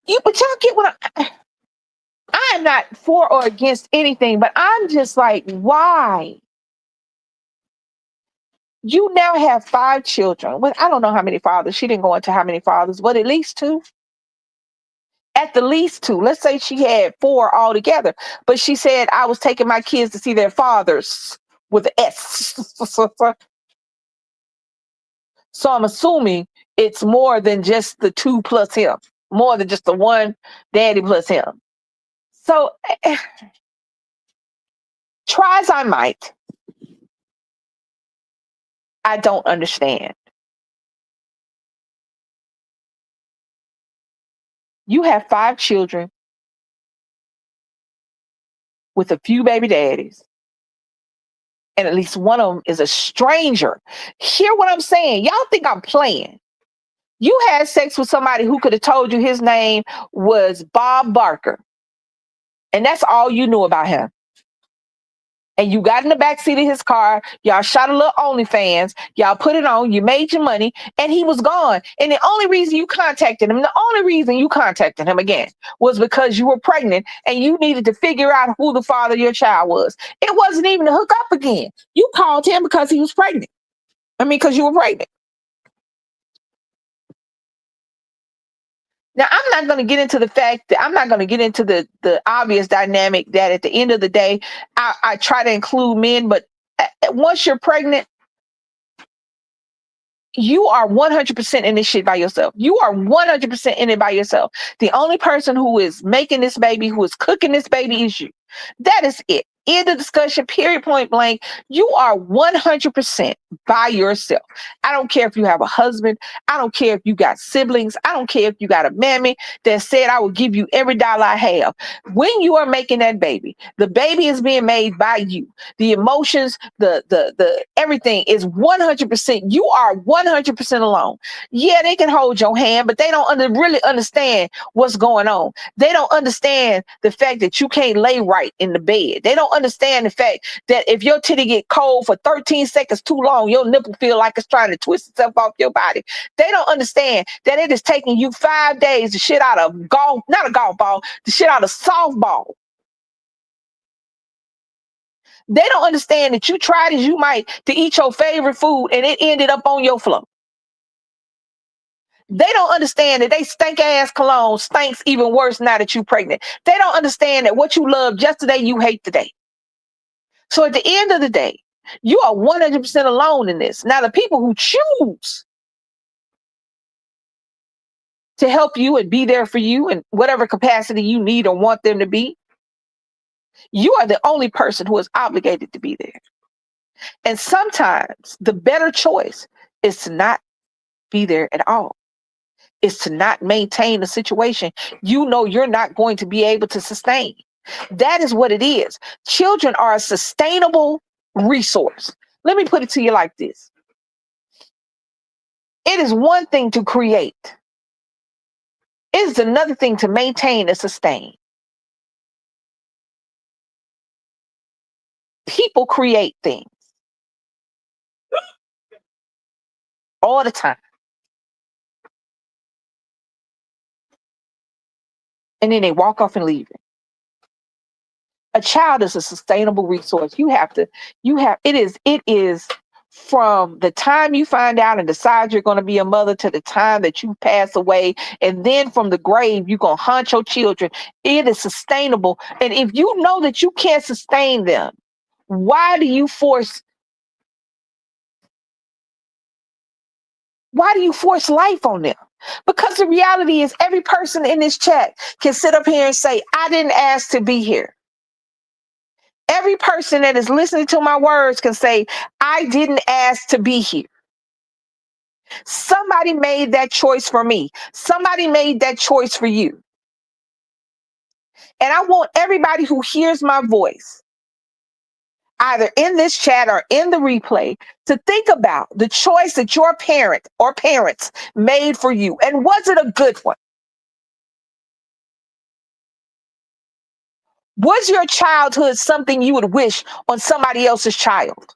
y'all get what I am not for or against anything, but I'm just like, why? You now have 5 children. Well, I don't know how many fathers. She didn't go into how many fathers, but at least 2. At the least 2. Let's say she had 4 altogether, but she said I was taking my kids to see their fathers with an S. So I'm assuming it's more than just the 2 plus him, more than just the one daddy plus him. So try as I might, I don't understand. You have 5 children with a few baby daddies, and at least one of them is a stranger. Hear what I'm saying? Y'all think I'm playing. You had sex with somebody who could have told you his name was Bob Barker, and that's all you knew about him. And you got in the back seat of his car, y'all shot a little OnlyFans, y'all put it on, you made your money, and he was gone. And the only reason you contacted him again was because you were pregnant and you needed to figure out who the father of your child was. It wasn't even to hook up again. You called him because he was pregnant. Because you were pregnant. Now, I'm not going to get into the fact that I'm not going to get into the obvious dynamic that at the end of the day, I try to include men, but once you're pregnant, you are 100% in this shit by yourself. You are 100% in it by yourself. The only person who is making this baby, who is cooking this baby is you. That is it. End of discussion, period, point blank. You are 100% by yourself. I don't care if you have a husband. I don't care if you got siblings. I don't care if you got a mammy that said, I will give you every dollar I have. When you are making that baby, the baby is being made by you. The emotions, the everything is 100%. You are 100% alone. Yeah, they can hold your hand, but they don't really understand what's going on. They don't understand the fact that you can't lay right in the bed. They don't understand the fact that if your titty get cold for 13 seconds too long, your nipple feel like it's trying to twist itself off your body. They don't understand that it is taking you 5 days to shit out of not a golf ball, to shit out a softball. They don't understand that you tried as you might to eat your favorite food and it ended up on your floor. They don't understand that they stank ass cologne stinks even worse now that you're pregnant. They don't understand that what you loved yesterday, you hate today. So at the end of the day, you are 100% alone in this. Now, the people who choose to help you and be there for you in whatever capacity you need or want them to be, you are the only person who is obligated to be there. And sometimes the better choice is to not be there at all. Is to not maintain a situation you know you're not going to be able to sustain. That is what it is. Children are a sustainable resource. Let me put it to you like this. It is one thing to create. It is another thing to maintain and sustain. People create things all the time. And then they walk off and leave it. A child is a sustainable resource. It is from the time you find out and decide you're going to be a mother to the time that you pass away. And then from the grave, you're going to haunt your children. It is sustainable. And if you know that you can't sustain them, why do you force life on them? Because the reality is every person in this chat can sit up here and say, I didn't ask to be here. Every person that is listening to my words can say, I didn't ask to be here. Somebody made that choice for me. Somebody made that choice for you. And I want everybody who hears my voice, either in this chat or in the replay, to think about the choice that your parent or parents made for you. And was it a good one? Was your childhood something you would wish on somebody else's child?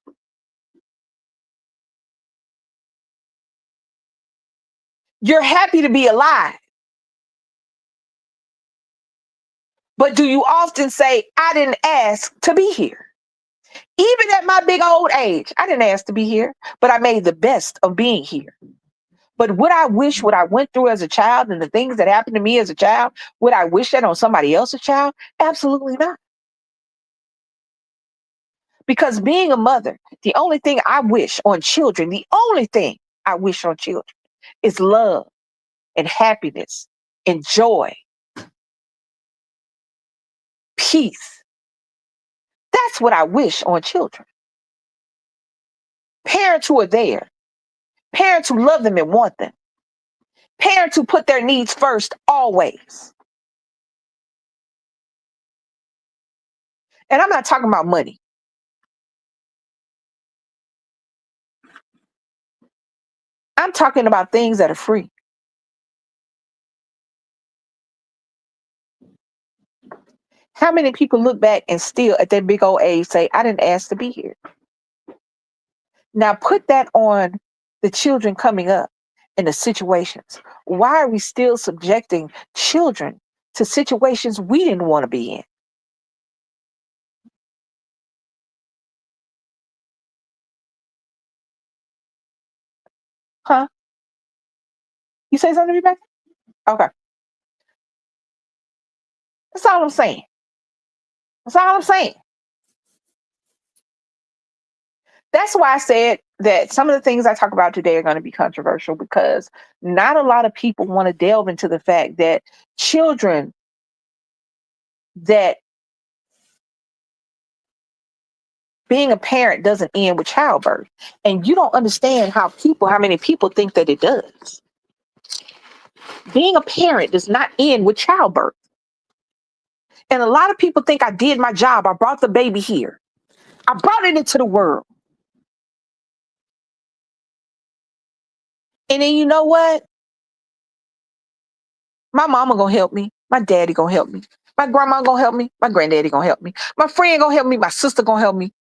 You're happy to be alive. But do you often say, I didn't ask to be here? Even at my big old age, I didn't ask to be here, but I made the best of being here. But would I wish what I went through as a child and the things that happened to me as a child, would I wish that on somebody else's child? Absolutely not. Because being a mother, the only thing I wish on children, is love and happiness and joy, peace. That's what I wish on children. Parents who are there, parents who love them and want them, parents who put their needs first always. And I'm not talking about money. I'm talking about things that are free. How many people look back and still at their big old age say, I didn't ask to be here? Now put that on the children coming up and the situations. Why are we still subjecting children to situations we didn't want to be in? Huh? You say something, Rebecca? Okay. That's all I'm saying. That's all I'm saying. That's why I said that some of the things I talk about today are going to be controversial, because not a lot of people want to delve into the fact that children that being a parent doesn't end with childbirth. And you don't understand how many people think that it does. Being a parent does not end with childbirth. And a lot of people think I did my job. I brought the baby here. I brought it into the world. And then you know what? My mama gonna help me. My daddy gonna help me. My grandma gonna help me. My granddaddy gonna help me. My friend gonna help me. My sister gonna help me.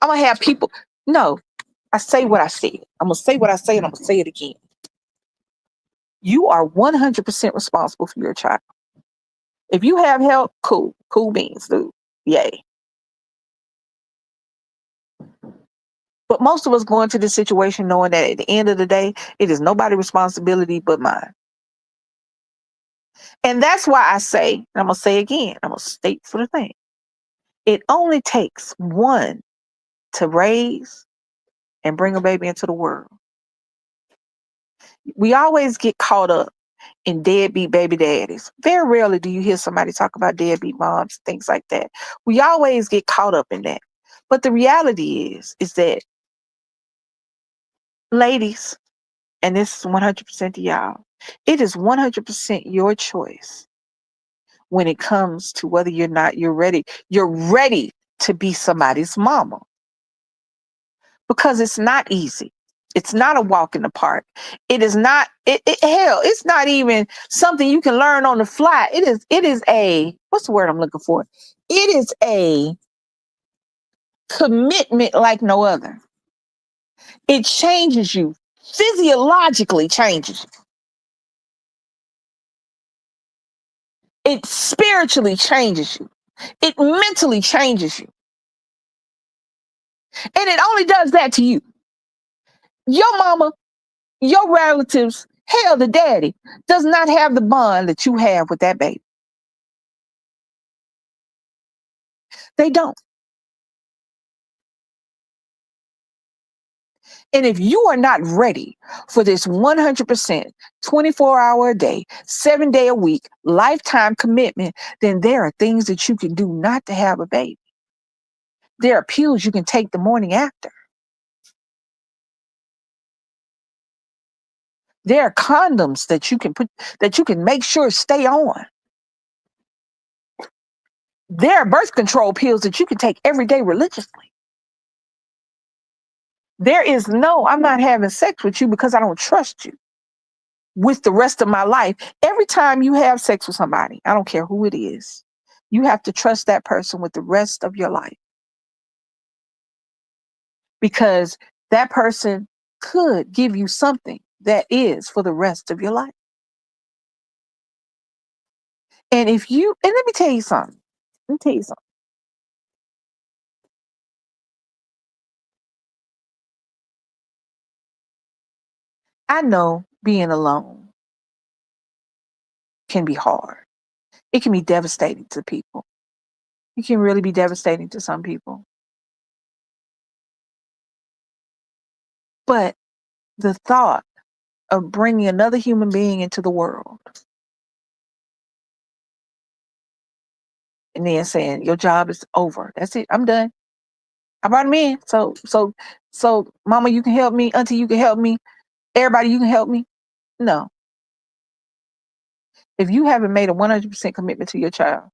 I'm gonna have people. No, I say what I said. I'm gonna say what I say, and I'm gonna say it again. You are 100% responsible for your child. If you have help, cool beans, dude. Yay. But most of us go into this situation knowing that at the end of the day, it is nobody's responsibility but mine. And that's why I say, and I'm going to say again, I'm going to state for the thing. It only takes one to raise and bring a baby into the world. We always get caught up in deadbeat baby daddies. Very rarely do you hear somebody talk about deadbeat moms, things like that. We always get caught up in that. But the reality is that ladies and this is 100% to y'all, it is 100% your choice when it comes to whether you're not you're ready. You're ready to be somebody's mama, because it's not easy. It's not a walk in the park. It is not hell, it's not even something you can learn on the fly. It is a, what's the word I'm looking for? It is a commitment like no other. It changes you, physiologically changes you. It spiritually changes you. It mentally changes you. And it only does that to you. Your mama, your relatives, hell, the daddy does not have the bond that you have with that baby. They don't. And if you are not ready for this 100%, 24-hour a day, 7-day a week, lifetime commitment, then there are things that you can do not to have a baby. There are pills you can take the morning after. There are condoms that you can put, that you can make sure stay on. There are birth control pills that you can take every day religiously. There is no, I'm not having sex with you because I don't trust you with the rest of my life. Every time you have sex with somebody, I don't care who it is, you have to trust that person with the rest of your life, because that person could give you something that is for the rest of your life. And if you, and let me tell you something. Let me tell you something. I know being alone can be hard. It can be devastating to people. It can really be devastating to some people. But the thought of bringing another human being into the world and then saying your job is over, that's it, I'm done, I brought him in, so mama, you can help me, auntie, you can help me, everybody, you can help me. No. If you haven't made a 100% commitment to your child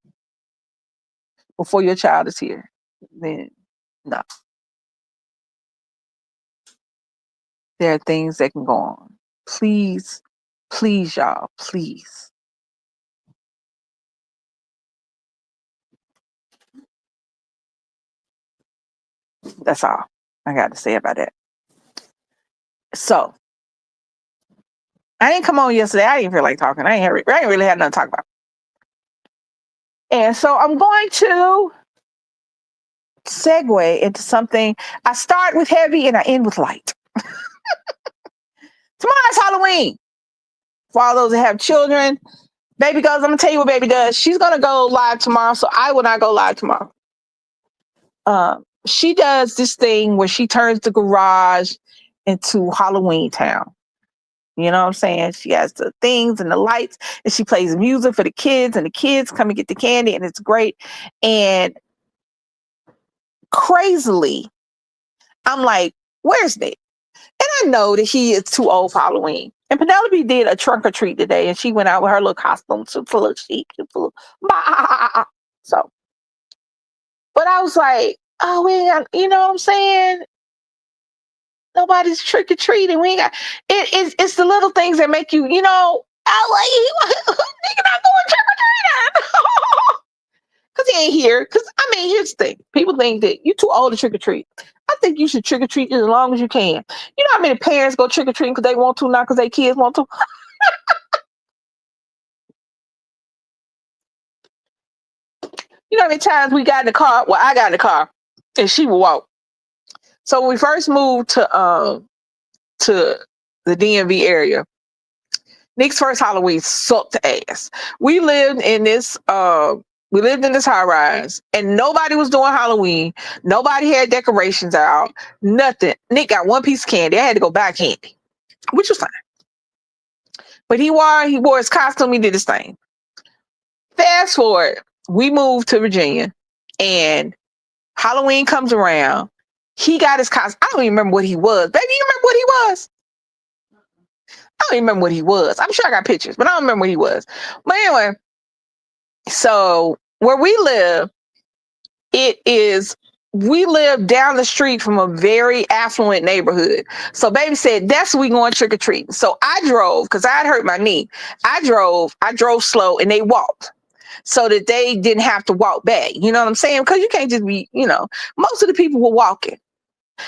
before your child is here, then no. There are things that can go on. Please, please, y'all, please. That's all I got to say about that. So I didn't come on yesterday. I didn't feel like talking. I ain't really had nothing to talk about. And so I'm going to segue into something. I start with heavy and I end with light. Tomorrow's Halloween. For all those that have children, baby goes, I'm going to tell you what baby does. She's going to go live tomorrow, so I will not go live tomorrow. She does this thing where she turns the garage into Halloween Town. You know what I'm saying? She has the things and the lights, and she plays music for the kids, and the kids come and get the candy, and it's great. And crazily, I'm like, where's Nick? And I know that he is too old for Halloween. And Penelope did a trunk or treat today, and she went out with her little costume, so it's a little chic, it's a little so. But I was like, oh, we ain't got, you know what I'm saying? Nobody's trick or treating. We ain't got it's the little things that make you, you know, I like nigga not going trick or treating. Cause he ain't here. Cause I mean, here's the thing. People think that you're too old to trick or treat. I think you should trick or treat as long as you can. You know how many parents go trick or treating because they want to, not because their kids want to. You know how many times we got in the car? Well, I got in the car and she would walk. So when we first moved to the DMV area, Nick's first Halloween sucked ass. We lived in this high rise and nobody was doing Halloween. Nobody had decorations out, nothing. Nick got one piece of candy. I had to go buy candy, which was fine. But he wore his costume, he did his thing. Fast forward, we moved to Virginia and Halloween comes around. He got his costume. I don't even remember what he was. Baby, you remember what he was? don't even remember what he was. I'm sure I got pictures, but I don't remember what he was. But anyway, so where we live, we live down the street from a very affluent neighborhood. So baby said, that's we going trick or treating. So I drove because I had hurt my knee. I drove slow and they walked so that they didn't have to walk back. You know what I'm saying? Because you can't just be, most of the people were walking.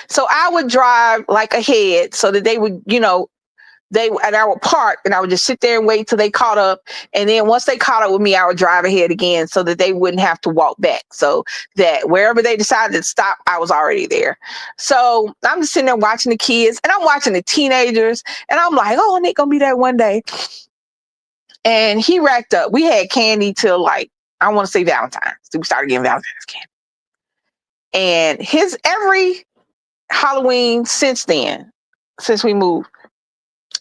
So I would drive like ahead so that they would, and I would park and I would just sit there and wait till they caught up. And then once they caught up with me, I would drive ahead again so that they wouldn't have to walk back. So that wherever they decided to stop, I was already there. So I'm just sitting there watching the kids and I'm watching the teenagers and I'm like, oh, and they gonna be there one day. And he racked up. We had candy till like, I want to say Valentine's. So we started getting Valentine's candy. And every Halloween since then, since we moved,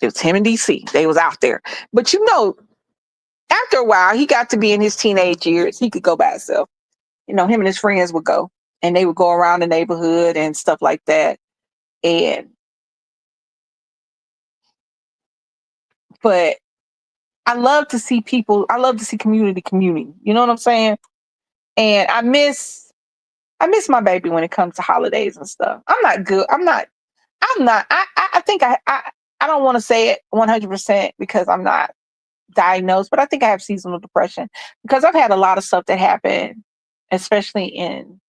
it was him and DC. They was out there. But after a while, he got to be in his teenage years. He could go by himself. Him and his friends would go. And they would go around the neighborhood and stuff like that. But I love to see people. I love to see community. You know what I'm saying? And I miss my baby when it comes to holidays and stuff. I'm not good. I think I don't want to say it 100% because I'm not diagnosed, but I think I have seasonal depression because I've had a lot of stuff that happened, especially in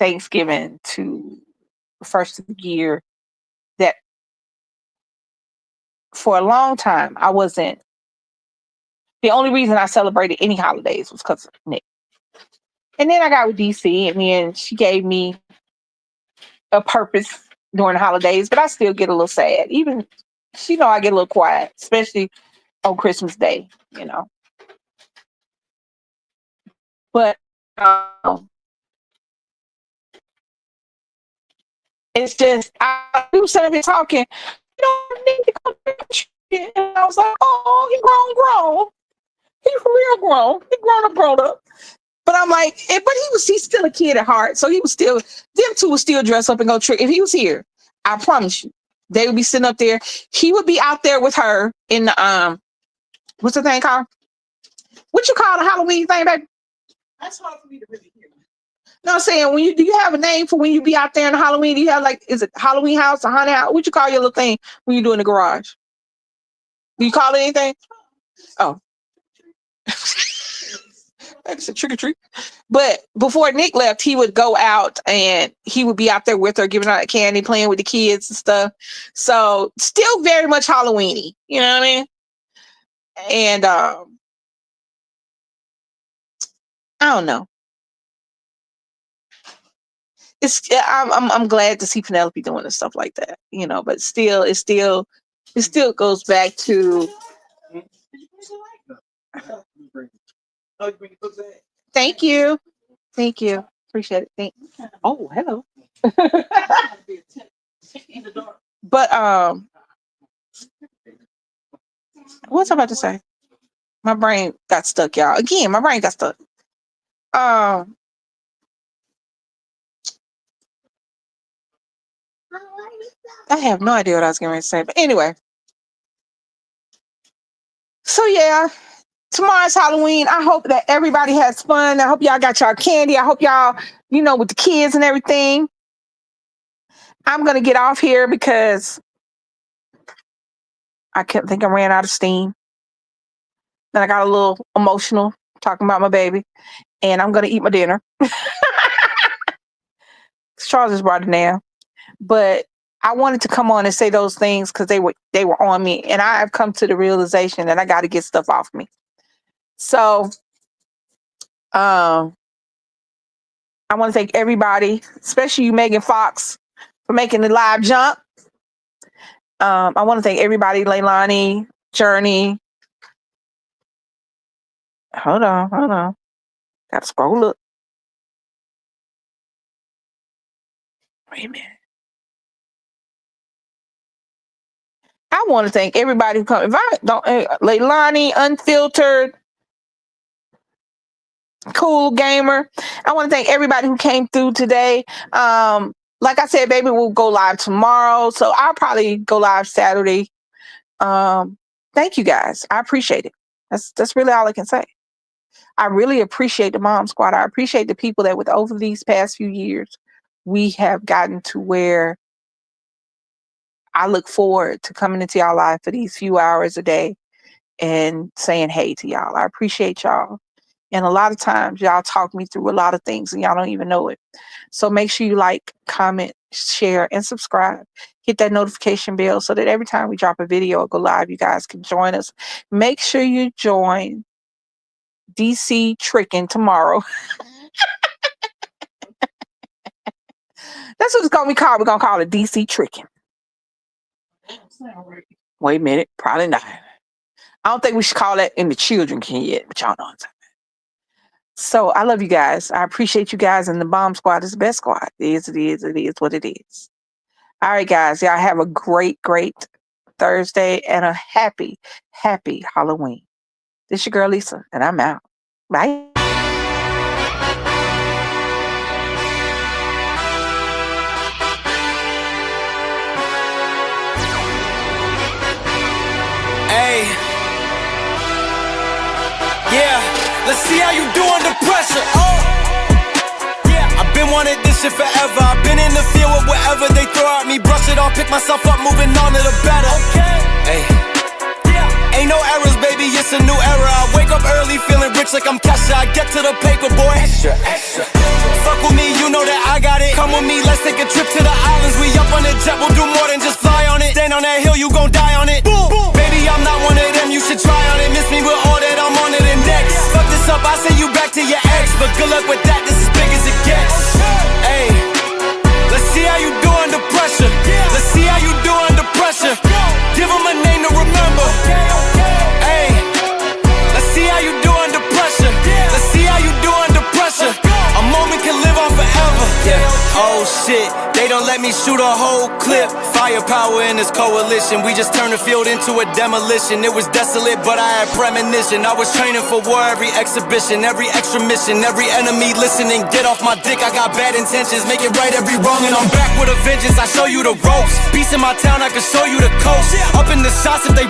Thanksgiving to the first of the year, that for a long time I wasn't. The only reason I celebrated any holidays was because of Nick. And then I got with DC, and then she gave me a purpose during the holidays, but I still get a little sad. Even she know I get a little quiet, especially on Christmas Day, But it's just I was sitting here talking, I need to come to church. And I was like, oh, he grown. He for real grown. He grown up. But I'm like, but he's still a kid at heart. So he was still, them two would still dress up and go trick. If he was here, I promise you, they would be sitting up there. He would be out there with her in the, what's the thing called? What you call the Halloween thing, baby? That's hard for me to really hear. No, I'm saying, do you have a name for when you be out there in the Halloween? Do you have is it Halloween house or haunted house? What you call your little thing when you do in the garage? Do you call it anything? Oh. It's a trick or treat. But before Nick left, he would go out and he would be out there with her, giving out candy, playing with the kids and stuff. So still very much Halloweeny, you know what I mean? And I don't know. I'm glad to see Penelope doing and stuff like that, but it still goes back to. Thank you. Appreciate it. Oh, hello. But what's I about to say? My brain got stuck, y'all. Again, my brain got stuck. I have no idea what I was going to say, but anyway. So yeah, tomorrow's Halloween. I hope that everybody has fun. I hope y'all got y'all candy. I hope y'all, with the kids and everything. I'm going to get off here because I think I ran out of steam. Then I got a little emotional talking about my baby, and I'm going to eat my dinner. Charles just brought it down, but I wanted to come on and say those things because they were on me, and I have come to the realization that I got to get stuff off me. So, I want to thank everybody, especially you, Megan Fox, for making the live jump. I want to thank everybody, Leilani, Journey. Hold on. Got to scroll up. Wait a minute. I want to thank everybody who come. If I don't, Leilani, Unfiltered, Cool Gamer. I want to thank everybody who came through today. like I said, baby, we'll go live tomorrow. So I'll probably go live Saturday. Thank you guys. I appreciate it. That's really all I can say. I really appreciate the Mom Squad. I appreciate the people that with over these past few years, we have gotten to where I look forward to coming into y'all live for these few hours a day and saying hey to y'all. I appreciate y'all. And a lot of times y'all talk me through a lot of things and y'all don't even know it. So make sure you like, comment, share, and subscribe. Hit that notification bell so that every time we drop a video or go live, you guys can join us. Make sure you join DC Tricking tomorrow. That's what it's gonna be called. We're gonna call it DC Tricking. Wait a minute, probably not. I don't think we should call that in the children can yet, but y'all know what I'm saying. So I love you guys. I appreciate you guys, and the Bomb Squad is the best squad. It is what it is. All right, guys. Y'all have a great Thursday and a happy Halloween. This your girl Lisa, and I'm out. Bye. Hey, yeah, let's see how you do under pressure. Oh, yeah, I've been wanting this shit forever. I've been in the field with whatever they throw at me. Brush it off, pick myself up, moving on to the better. Okay, hey, yeah, ain't no errors, baby, it's a new era. I wake up early, feeling rich like I'm Kesha. I get to the paper, boy. Extra. Fuck with me, you know that I got it. Come with me, let's take a trip to the islands. We up on the jet, we'll do more than just fly on it. Stand on that hill, you gon' die on it. Boom, boom. Baby, I'm not one of them, you should try on it. Miss me with all that, I'm on to the next. Fuck this up, I send you back to your ex. But good luck with that, this is big as it gets. Hey, let's see how you do under pressure. Let's see how you do under pressure. Give them a name to remember. Hey, let's see how you do under pressure. Let's see how you do under pressure. A moment can live on forever. Yeah. Oh shit, they don't let me shoot a whole clip. Firepower in this coalition. We just turned the field into a demolition. It was desolate, but I had premonition. I was training for war, every exhibition, every extra mission, every enemy listening. Get off my dick, I got bad intentions. Make it right every wrong, and I'm back with a vengeance. I show you the ropes. Peace in my town, I can show you the coast. Up in the shots if they